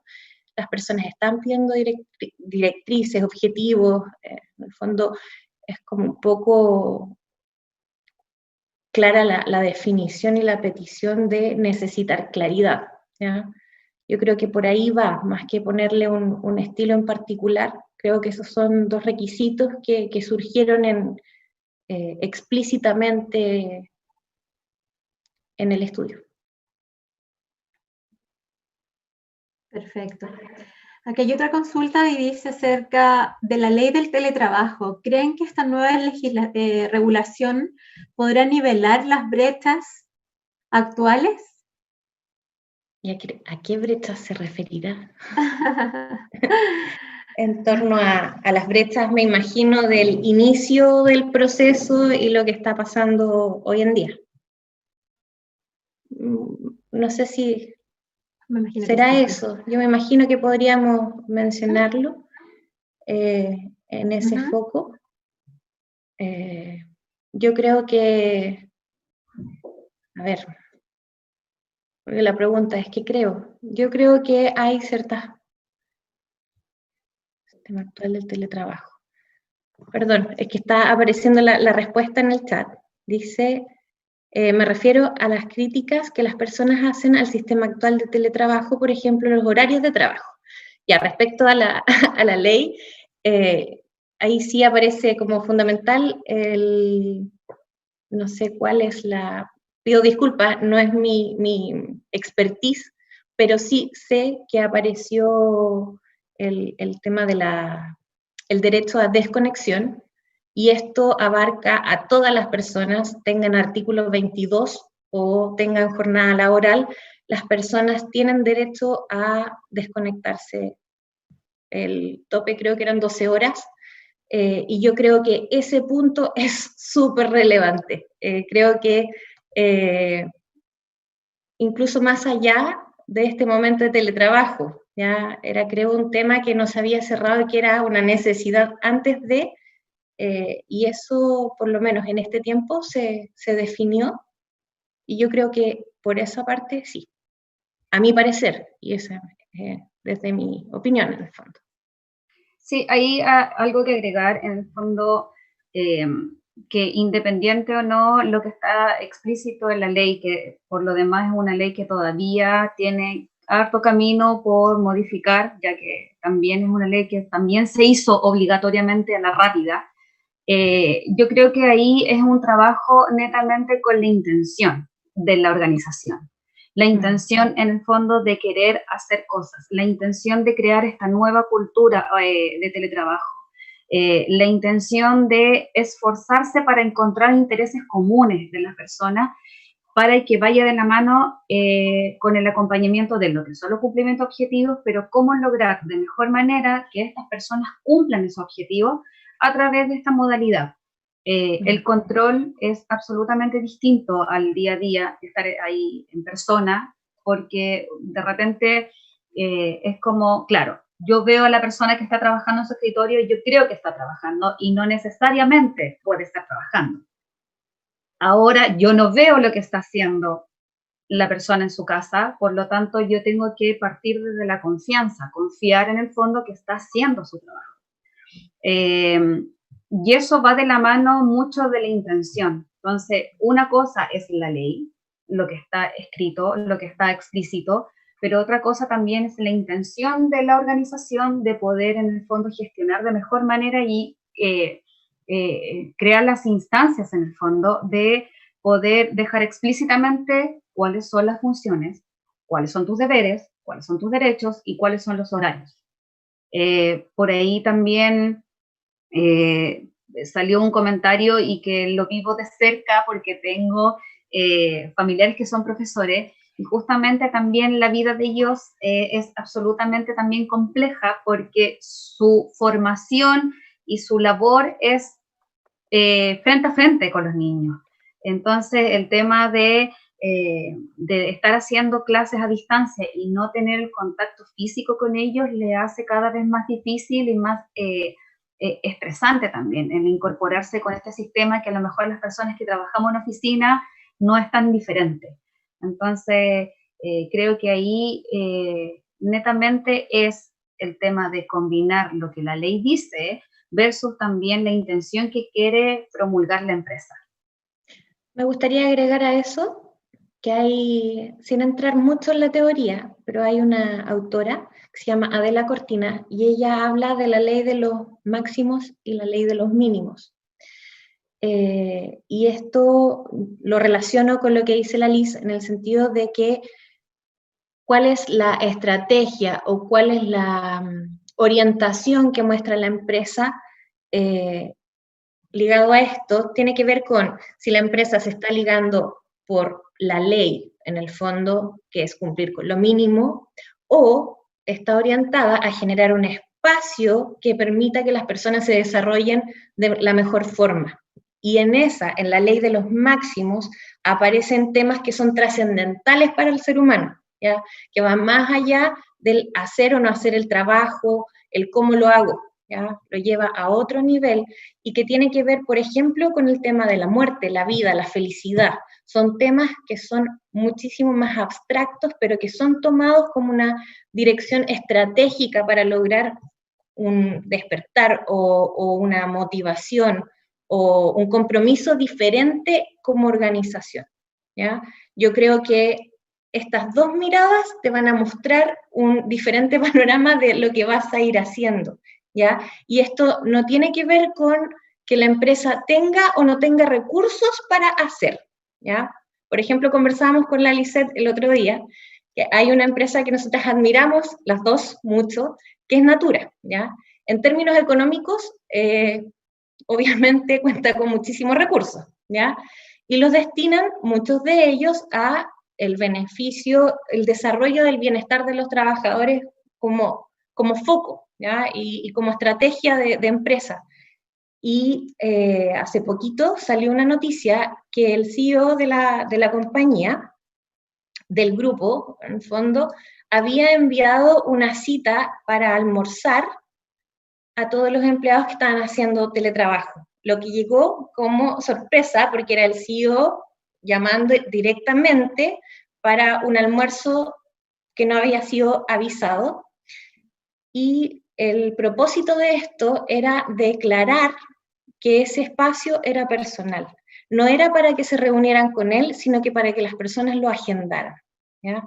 Las personas están pidiendo directrices, objetivos, en el fondo es como un poco clara la definición y la petición de necesitar claridad, ¿ya? Yo creo que por ahí va, más que ponerle un estilo en particular. Creo que esos son dos requisitos que surgieron explícitamente en el estudio. Perfecto. Aquí hay otra consulta y dice acerca de la ley del teletrabajo. ¿Creen que esta nueva regulación podrá nivelar las brechas actuales? ¿Y a qué brechas se referirá? En torno a las brechas, me imagino, del inicio del proceso y lo que está pasando hoy en día. No sé si será sí. eso. Yo me imagino que podríamos mencionarlo en ese foco. Yo creo que, a ver, porque la pregunta es ¿qué creo? Yo creo que hay ciertas... Sistema actual del teletrabajo. Perdón, es que está apareciendo la respuesta en el chat. Dice, me refiero a las críticas que las personas hacen al sistema actual de teletrabajo, por ejemplo, los horarios de trabajo. Ya, respecto a la, a la ley, ahí sí aparece como fundamental no sé cuál es pido disculpas, no es mi expertise, pero sí sé que apareció el tema el derecho a desconexión, y esto abarca a todas las personas, tengan artículo 22 o tengan jornada laboral, las personas tienen derecho a desconectarse. El tope creo que eran 12 horas, y yo creo que ese punto es súper relevante. Creo que incluso más allá de este momento de teletrabajo, ya era creo un tema que no se había cerrado y que era una necesidad antes de, y eso por lo menos en este tiempo se definió, y yo creo que por esa parte sí, a mi parecer, y esa desde mi opinión en el fondo. Sí, hay algo que agregar en el fondo, que independiente o no lo que está explícito en la ley, que por lo demás es una ley que todavía tiene harto camino por modificar, ya que también es una ley que también se hizo obligatoriamente a la rápida. Yo creo que ahí es un trabajo netamente con la intención de la organización. La intención en el fondo de querer hacer cosas, la intención de crear esta nueva cultura de teletrabajo, la intención de esforzarse para encontrar intereses comunes de las personas para que vaya de la mano con el acompañamiento de lo que son los cumplimientos objetivos, pero cómo lograr de mejor manera que estas personas cumplan esos objetivos a través de esta modalidad. El control es absolutamente distinto al día a día, estar ahí en persona, porque de repente es como, claro, yo veo a la persona que está trabajando en su escritorio y yo creo que está trabajando y no necesariamente puede estar trabajando. Ahora yo no veo lo que está haciendo la persona en su casa, por lo tanto yo tengo que partir desde la confianza, confiar en el fondo que está haciendo su trabajo. Y eso va de la mano mucho de la intención. Entonces, una cosa es la ley, lo que está escrito, lo que está explícito, pero otra cosa también es la intención de la organización de poder en el fondo gestionar de mejor manera y crear las instancias en el fondo de poder dejar explícitamente cuáles son las funciones, cuáles son tus deberes, cuáles son tus derechos y cuáles son los horarios. Por ahí también salió un comentario y que lo vivo de cerca porque tengo familiares que son profesores y justamente también la vida de ellos es absolutamente también compleja porque su formación y su labor es frente a frente con los niños. Entonces, el tema de estar haciendo clases a distancia y no tener el contacto físico con ellos le hace cada vez más difícil y más estresante también el incorporarse con este sistema que a lo mejor las personas que trabajamos en oficina no es tan diferente. Entonces, creo que ahí netamente es el tema de combinar lo que la ley dice versus también la intención que quiere promulgar la empresa. Me gustaría agregar a eso que hay, sin entrar mucho en la teoría, pero hay una autora que se llama Adela Cortina y ella habla de la ley de los máximos y la ley de los mínimos. Y esto lo relaciono con lo que dice la Liz en el sentido de que cuál es la estrategia o cuál es la orientación que muestra la empresa ligado a esto, tiene que ver con si la empresa se está ligando por la ley, en el fondo, que es cumplir con lo mínimo, o está orientada a generar un espacio que permita que las personas se desarrollen de la mejor forma. Y en la ley de los máximos, aparecen temas que son trascendentales para el ser humano, ¿ya? Que van más allá del hacer o no hacer el trabajo, el cómo lo hago, ¿ya? Lo lleva a otro nivel y que tiene que ver, por ejemplo, con el tema de la muerte, la vida, la felicidad. Son temas que son muchísimo más abstractos, pero que son tomados como una dirección estratégica para lograr un despertar o una motivación o un compromiso diferente como organización, ¿ya? Yo creo que estas dos miradas te van a mostrar un diferente panorama de lo que vas a ir haciendo, ¿ya? Y esto no tiene que ver con que la empresa tenga o no tenga recursos para hacer, ¿ya? Por ejemplo, conversábamos con la Lisette el otro día, que hay una empresa que nosotras admiramos, las dos, mucho, que es Natura, ¿ya? En términos económicos, obviamente cuenta con muchísimos recursos, ¿ya? Y los destinan, muchos de ellos, a el beneficio, el desarrollo del bienestar de los trabajadores como foco, ¿ya? Y como estrategia de empresa. Y hace poquito salió una noticia que el CEO de la compañía, del grupo, en el fondo, había enviado una cita para almorzar a todos los empleados que estaban haciendo teletrabajo, lo que llegó como sorpresa porque era el CEO llamando directamente para un almuerzo que no había sido avisado, y el propósito de esto era declarar que ese espacio era personal. No era para que se reunieran con él, sino que para que las personas lo agendaran, ¿ya?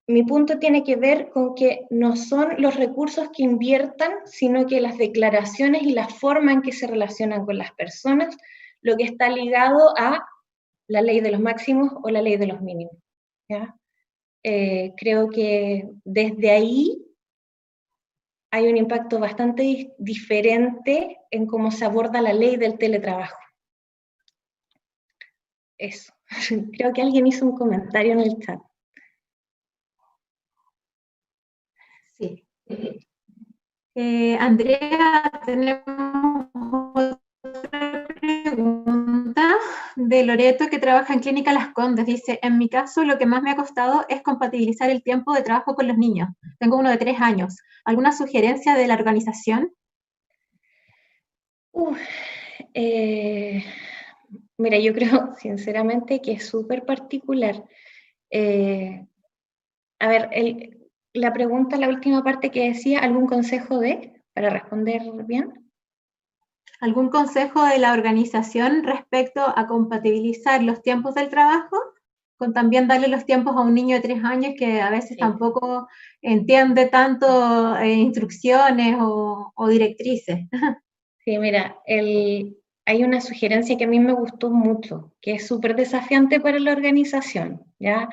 Mi punto tiene que ver con que no son los recursos que inviertan, sino que las declaraciones y la forma en que se relacionan con las personas, lo que está ligado a la ley de los máximos o la ley de los mínimos, ¿ya? Creo que desde ahí hay un impacto bastante diferente en cómo se aborda la ley del teletrabajo. Eso. Creo que alguien hizo un comentario en el chat. Sí. Andrea, tenemos otra pregunta de Loreto, que trabaja en Clínica Las Condes. Dice, en mi caso lo que más me ha costado es compatibilizar el tiempo de trabajo con los niños. Tengo uno de 3 años. ¿Alguna sugerencia de la organización? Mira, yo creo sinceramente que es súper particular. A ver, la pregunta, la última parte que decía, ¿algún consejo para responder bien? ¿Algún consejo de la organización respecto a compatibilizar los tiempos del trabajo con también darle los tiempos a un niño de 3 años que a veces tampoco entiende tanto instrucciones o directrices? Sí, mira, hay una sugerencia que a mí me gustó mucho, que es súper desafiante para la organización, ¿ya?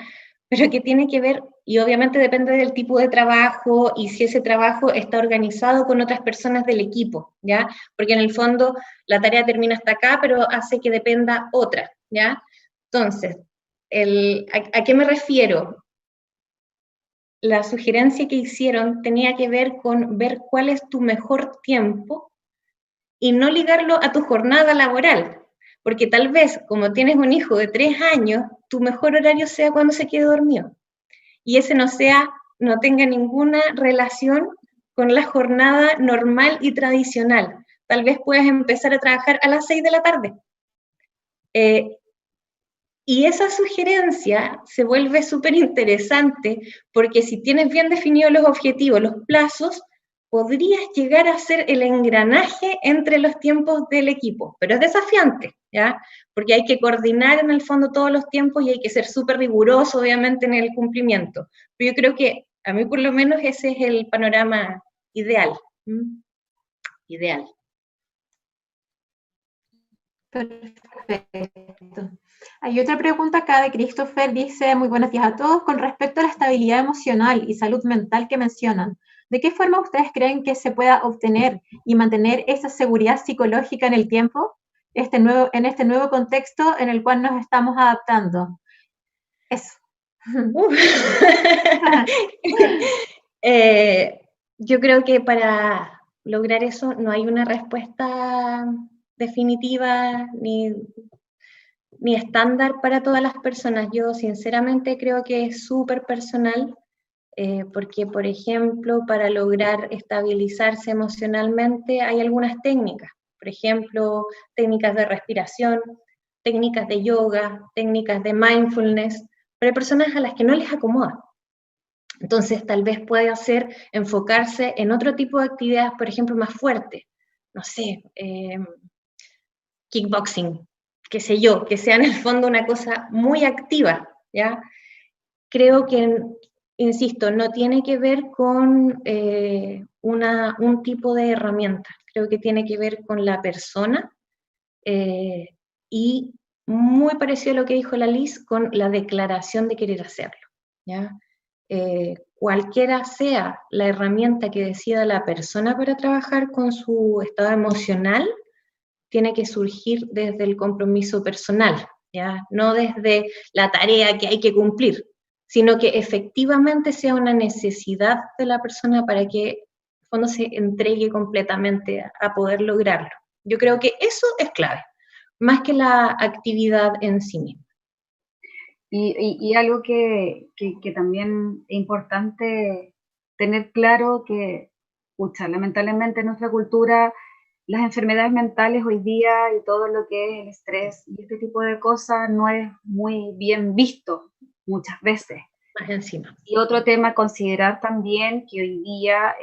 Pero que tiene que ver, y obviamente depende del tipo de trabajo y si ese trabajo está organizado con otras personas del equipo, ¿ya? Porque en el fondo la tarea termina hasta acá, pero hace que dependa otra, ¿ya? Entonces, ¿a qué me refiero? La sugerencia que hicieron tenía que ver con ver cuál es tu mejor tiempo y no ligarlo a tu jornada laboral, porque tal vez, como tienes un hijo de 3 años, tu mejor horario sea cuando se quede dormido, y ese no tenga ninguna relación con la jornada normal y tradicional. Tal vez puedas empezar a trabajar a las 6 de la tarde. Y esa sugerencia se vuelve súper interesante porque si tienes bien definidos los objetivos, los plazos, podrías llegar a ser el engranaje entre los tiempos del equipo, pero es desafiante, ¿ya? Porque hay que coordinar en el fondo todos los tiempos y hay que ser súper riguroso, obviamente, en el cumplimiento. Pero yo creo que, a mí por lo menos, ese es el panorama ideal. ¿Mm? Ideal. Perfecto. Hay otra pregunta acá de Christopher, dice, muy buenos días a todos, con respecto a la estabilidad emocional y salud mental que mencionan, ¿de qué forma ustedes creen que se pueda obtener y mantener esa seguridad psicológica en el tiempo, en este nuevo contexto en el cual nos estamos adaptando? Eso. Yo creo que para lograr eso no hay una respuesta definitiva ni estándar para todas las personas. Yo sinceramente creo que es súper personal, porque, por ejemplo, para lograr estabilizarse emocionalmente hay algunas técnicas. Por ejemplo, técnicas de respiración, técnicas de yoga, técnicas de mindfulness, pero hay personas a las que no les acomoda. Entonces, tal vez puede hacer enfocarse en otro tipo de actividades, por ejemplo, más fuertes. No sé, kickboxing, qué sé yo, que sea en el fondo una cosa muy activa, ¿ya? Creo que, insisto, no tiene que ver con un tipo de herramienta, creo que tiene que ver con la persona y muy parecido a lo que dijo la Liz con la declaración de querer hacerlo, ¿ya? Cualquiera sea la herramienta que decida la persona para trabajar con su estado emocional, tiene que surgir desde el compromiso personal, ¿ya? No desde la tarea que hay que cumplir, sino que efectivamente sea una necesidad de la persona para que en el fondo se entregue completamente a poder lograrlo. Yo creo que eso es clave, más que la actividad en sí misma. Y algo que también es importante tener claro que, pucha, lamentablemente en nuestra cultura las enfermedades mentales hoy día y todo lo que es el estrés y este tipo de cosas no es muy bien visto muchas veces. Más encima. Y otro tema a considerar también que hoy día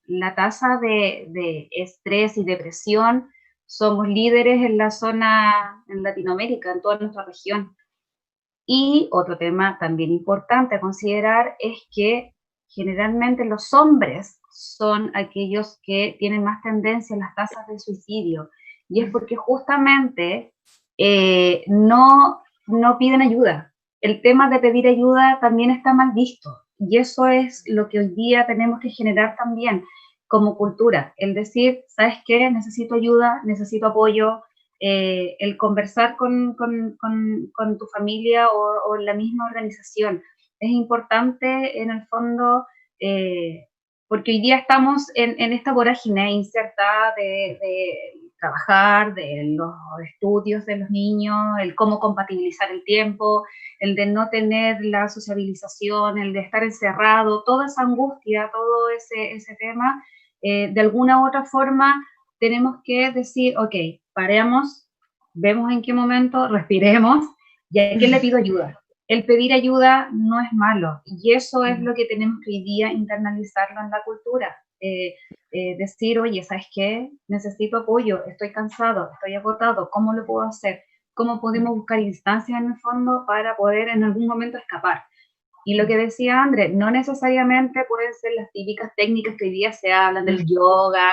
la tasa de estrés y depresión somos líderes en la zona, en Latinoamérica, en toda nuestra región. Y otro tema también importante a considerar es que generalmente los hombres son aquellos que tienen más tendencia a las tasas de suicidio. Y es porque justamente no piden ayuda. El tema de pedir ayuda también está mal visto. Y eso es lo que hoy día tenemos que generar también como cultura. El decir, ¿sabes qué? Necesito ayuda, necesito apoyo. El conversar con tu familia o la misma organización. Es importante en el fondo porque hoy día estamos en esta vorágine inserta de trabajar, de los estudios de los niños, el cómo compatibilizar el tiempo, el de no tener la sociabilización, el de estar encerrado, toda esa angustia, todo ese tema, de alguna u otra forma tenemos que decir, ok, paremos, vemos en qué momento, respiremos, y a quién le pido ayuda. El pedir ayuda no es malo, y eso es lo que tenemos que hoy día internalizarlo en la cultura. Decir, oye, ¿sabes qué? Necesito apoyo, estoy cansado, estoy agotado, ¿cómo lo puedo hacer? ¿Cómo podemos buscar instancias en el fondo para poder en algún momento escapar? Y lo que decía André, no necesariamente pueden ser las típicas técnicas que hoy día se hablan del yoga.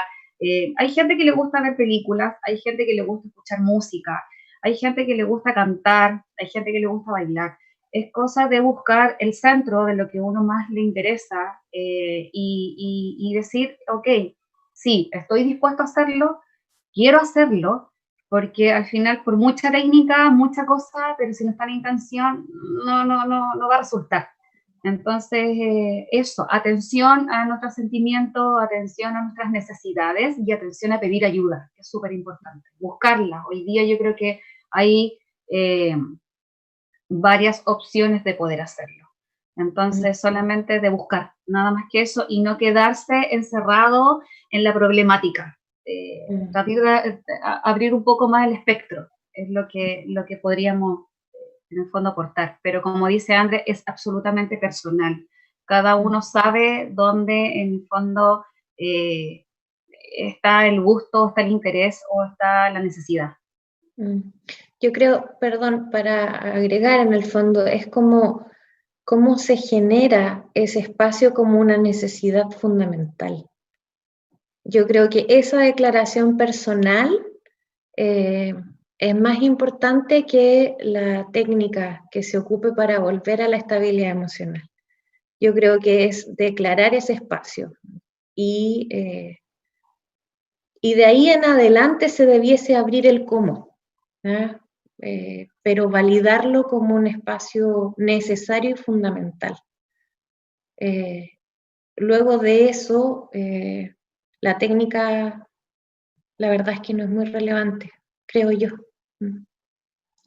Hay gente que le gusta ver películas, hay gente que le gusta escuchar música, hay gente que le gusta cantar, hay gente que le gusta bailar. es cosa de buscar el centro de lo que a uno más le interesa y decir, ok, sí, estoy dispuesto a hacerlo, quiero hacerlo, porque al final por mucha técnica, mucha cosa, pero si no está la intención, no va a resultar. Entonces, eso, atención a nuestros sentimientos, atención a nuestras necesidades y atención a pedir ayuda, que es súper importante. Buscarla. Hoy día yo creo que hay varias opciones de poder hacerlo. Entonces, solamente de buscar, nada más que eso, y no quedarse encerrado en la problemática. Abrir un poco más el espectro, es lo que podríamos en el fondo aportar. Pero como dice André, es absolutamente personal. Cada uno sabe dónde en el fondo está el gusto, está el interés o está la necesidad. Yo creo, perdón, para agregar en el fondo, es como cómo se genera ese espacio como una necesidad fundamental. Yo creo que esa declaración personal es más importante que la técnica que se ocupe para volver a la estabilidad emocional. Yo creo que es declarar ese espacio y de ahí en adelante se debiese abrir el cómo, pero validarlo como un espacio necesario y fundamental. Luego de eso, la técnica, la verdad es que no es muy relevante, creo yo.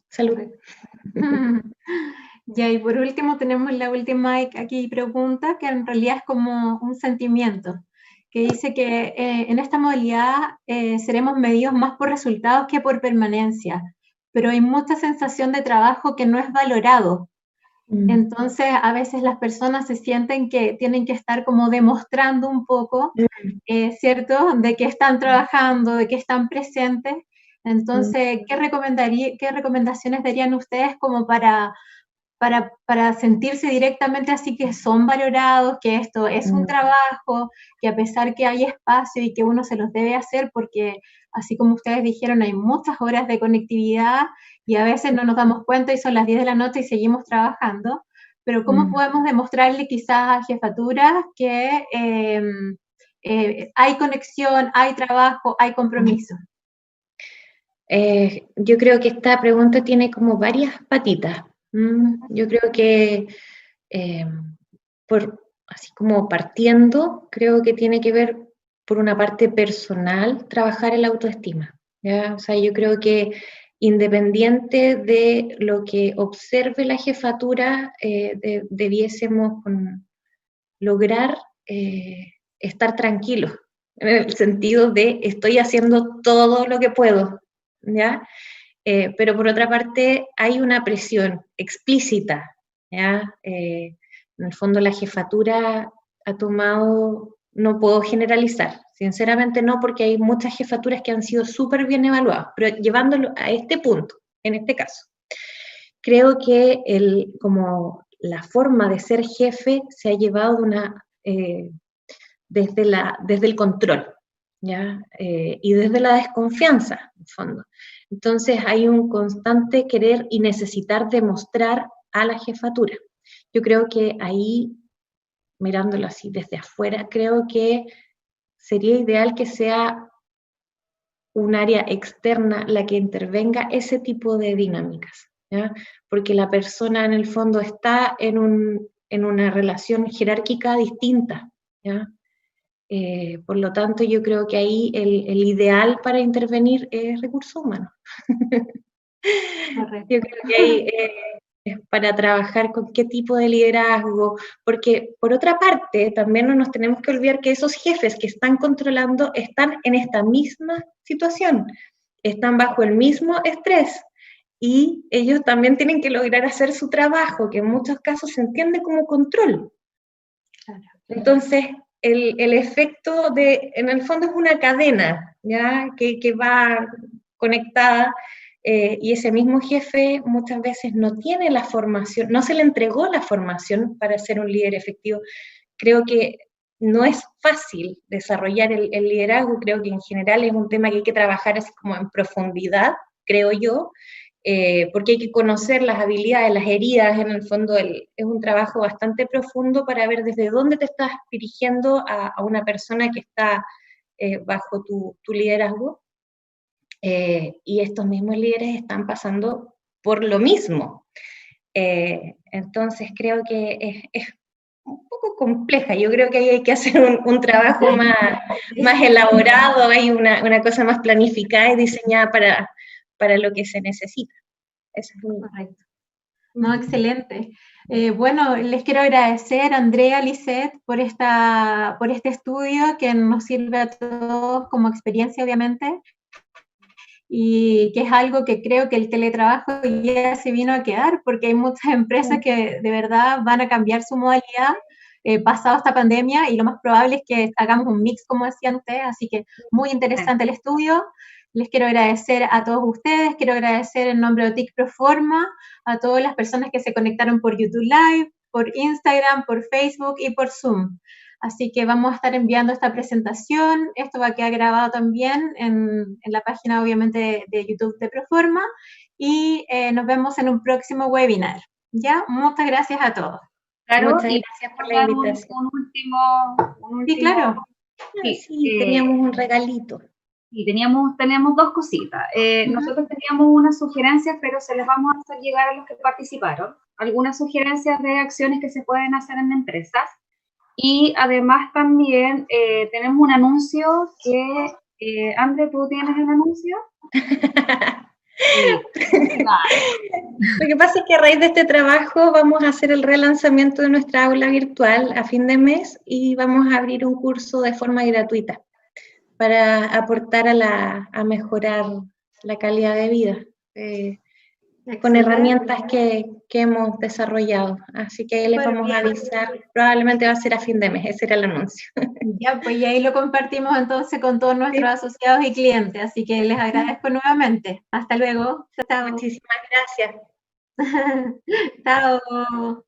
Salud. Ya, y por último tenemos la última aquí pregunta, que en realidad es como un sentimiento, que dice que en esta modalidad seremos medidos más por resultados que por permanencia, pero hay mucha sensación de trabajo que no es valorado. Entonces, a veces las personas se sienten que tienen que estar como demostrando un poco, ¿cierto?, de que están trabajando, de que están presentes. Entonces, ¿qué recomendaciones darían ustedes como para sentirse directamente así que son valorados, que esto es un trabajo, que a pesar que hay espacio y que uno se los debe hacer, porque así como ustedes dijeron, hay muchas horas de conectividad y a veces no nos damos cuenta y son las 10 de la noche y seguimos trabajando, pero ¿cómo podemos demostrarle quizás a jefaturas que hay conexión, hay trabajo, hay compromiso? Yo creo que esta pregunta tiene como varias patitas. Yo creo que, así como partiendo, creo que tiene que ver, por una parte personal, trabajar en la autoestima, ¿ya? O sea, yo creo que independiente de lo que observe la jefatura, debiésemos lograr estar tranquilos, en el sentido de estoy haciendo todo lo que puedo, ¿ya? Pero por otra parte hay una presión explícita, ¿ya? En el fondo la jefatura ha tomado, no puedo generalizar, sinceramente no, porque hay muchas jefaturas que han sido súper bien evaluadas, pero llevándolo a este punto, en este caso, creo que como la forma de ser jefe se ha llevado desde el control, ¿ya? Y desde la desconfianza, en el fondo. Entonces hay un constante querer y necesitar demostrar a la jefatura. Yo creo que ahí, mirándolo así desde afuera, creo que sería ideal que sea un área externa la que intervenga ese tipo de dinámicas, ¿ya? Porque la persona en el fondo está en una relación jerárquica distinta, ¿ya? Por lo tanto, yo creo que ahí el ideal para intervenir es recursos humanos. Yo creo que ahí es para trabajar con qué tipo de liderazgo, porque por otra parte, también no nos tenemos que olvidar que esos jefes que están controlando están en esta misma situación, están bajo el mismo estrés, y ellos también tienen que lograr hacer su trabajo, que en muchos casos se entiende como control. Entonces, el efecto en el fondo es una cadena, ¿ya? Que va conectada, y ese mismo jefe muchas veces no tiene la formación, no se le entregó la formación para ser un líder efectivo. Creo que no es fácil desarrollar el liderazgo, creo que en general es un tema que hay que trabajar así como en profundidad, creo yo, porque hay que conocer las habilidades, las heridas, en el fondo es un trabajo bastante profundo para ver desde dónde te estás dirigiendo a una persona que está bajo tu liderazgo, y estos mismos líderes están pasando por lo mismo. Entonces creo que es un poco compleja. Yo creo que ahí hay que hacer un trabajo más elaborado, hay una cosa más planificada y diseñada para lo que se necesita. Eso es correcto. No, excelente. Bueno, les quiero agradecer, Andrea, Lisette, por este estudio que nos sirve a todos como experiencia, obviamente, y que es algo que creo que el teletrabajo ya se vino a quedar, porque hay muchas empresas que de verdad van a cambiar su modalidad pasado esta pandemia, y lo más probable es que hagamos un mix, como decían ustedes, así que muy interesante el estudio. Les quiero agradecer a todos ustedes, quiero agradecer en nombre de OTIC Proforma a todas las personas que se conectaron por YouTube Live, por Instagram, por Facebook y por Zoom. Así que vamos a estar enviando esta presentación, esto va a quedar grabado también en la página, obviamente, de YouTube de Proforma, y nos vemos en un próximo webinar. ¿Ya? Muchas gracias a todos. Claro, Muchas y gracias por la invitación. Un último, Sí, claro. Sí, teníamos un regalito. Sí, teníamos dos cositas. Nosotros teníamos unas sugerencias, pero se las vamos a hacer llegar a los que participaron. Algunas sugerencias de acciones que se pueden hacer en empresas. Y además también tenemos un anuncio que, André, ¿tú tienes el anuncio? Sí. Lo que pasa es que a raíz de este trabajo vamos a hacer el relanzamiento de nuestra aula virtual a fin de mes y vamos a abrir un curso de forma gratuita para aportar a mejorar la calidad de vida con herramientas que hemos desarrollado. Así que ahí les vamos a avisar, probablemente va a ser a fin de mes, ese era el anuncio. Ya, pues y ahí lo compartimos entonces con todos nuestros asociados y clientes, así que les agradezco nuevamente. Hasta luego. Chao. Muchísimas gracias. Chao.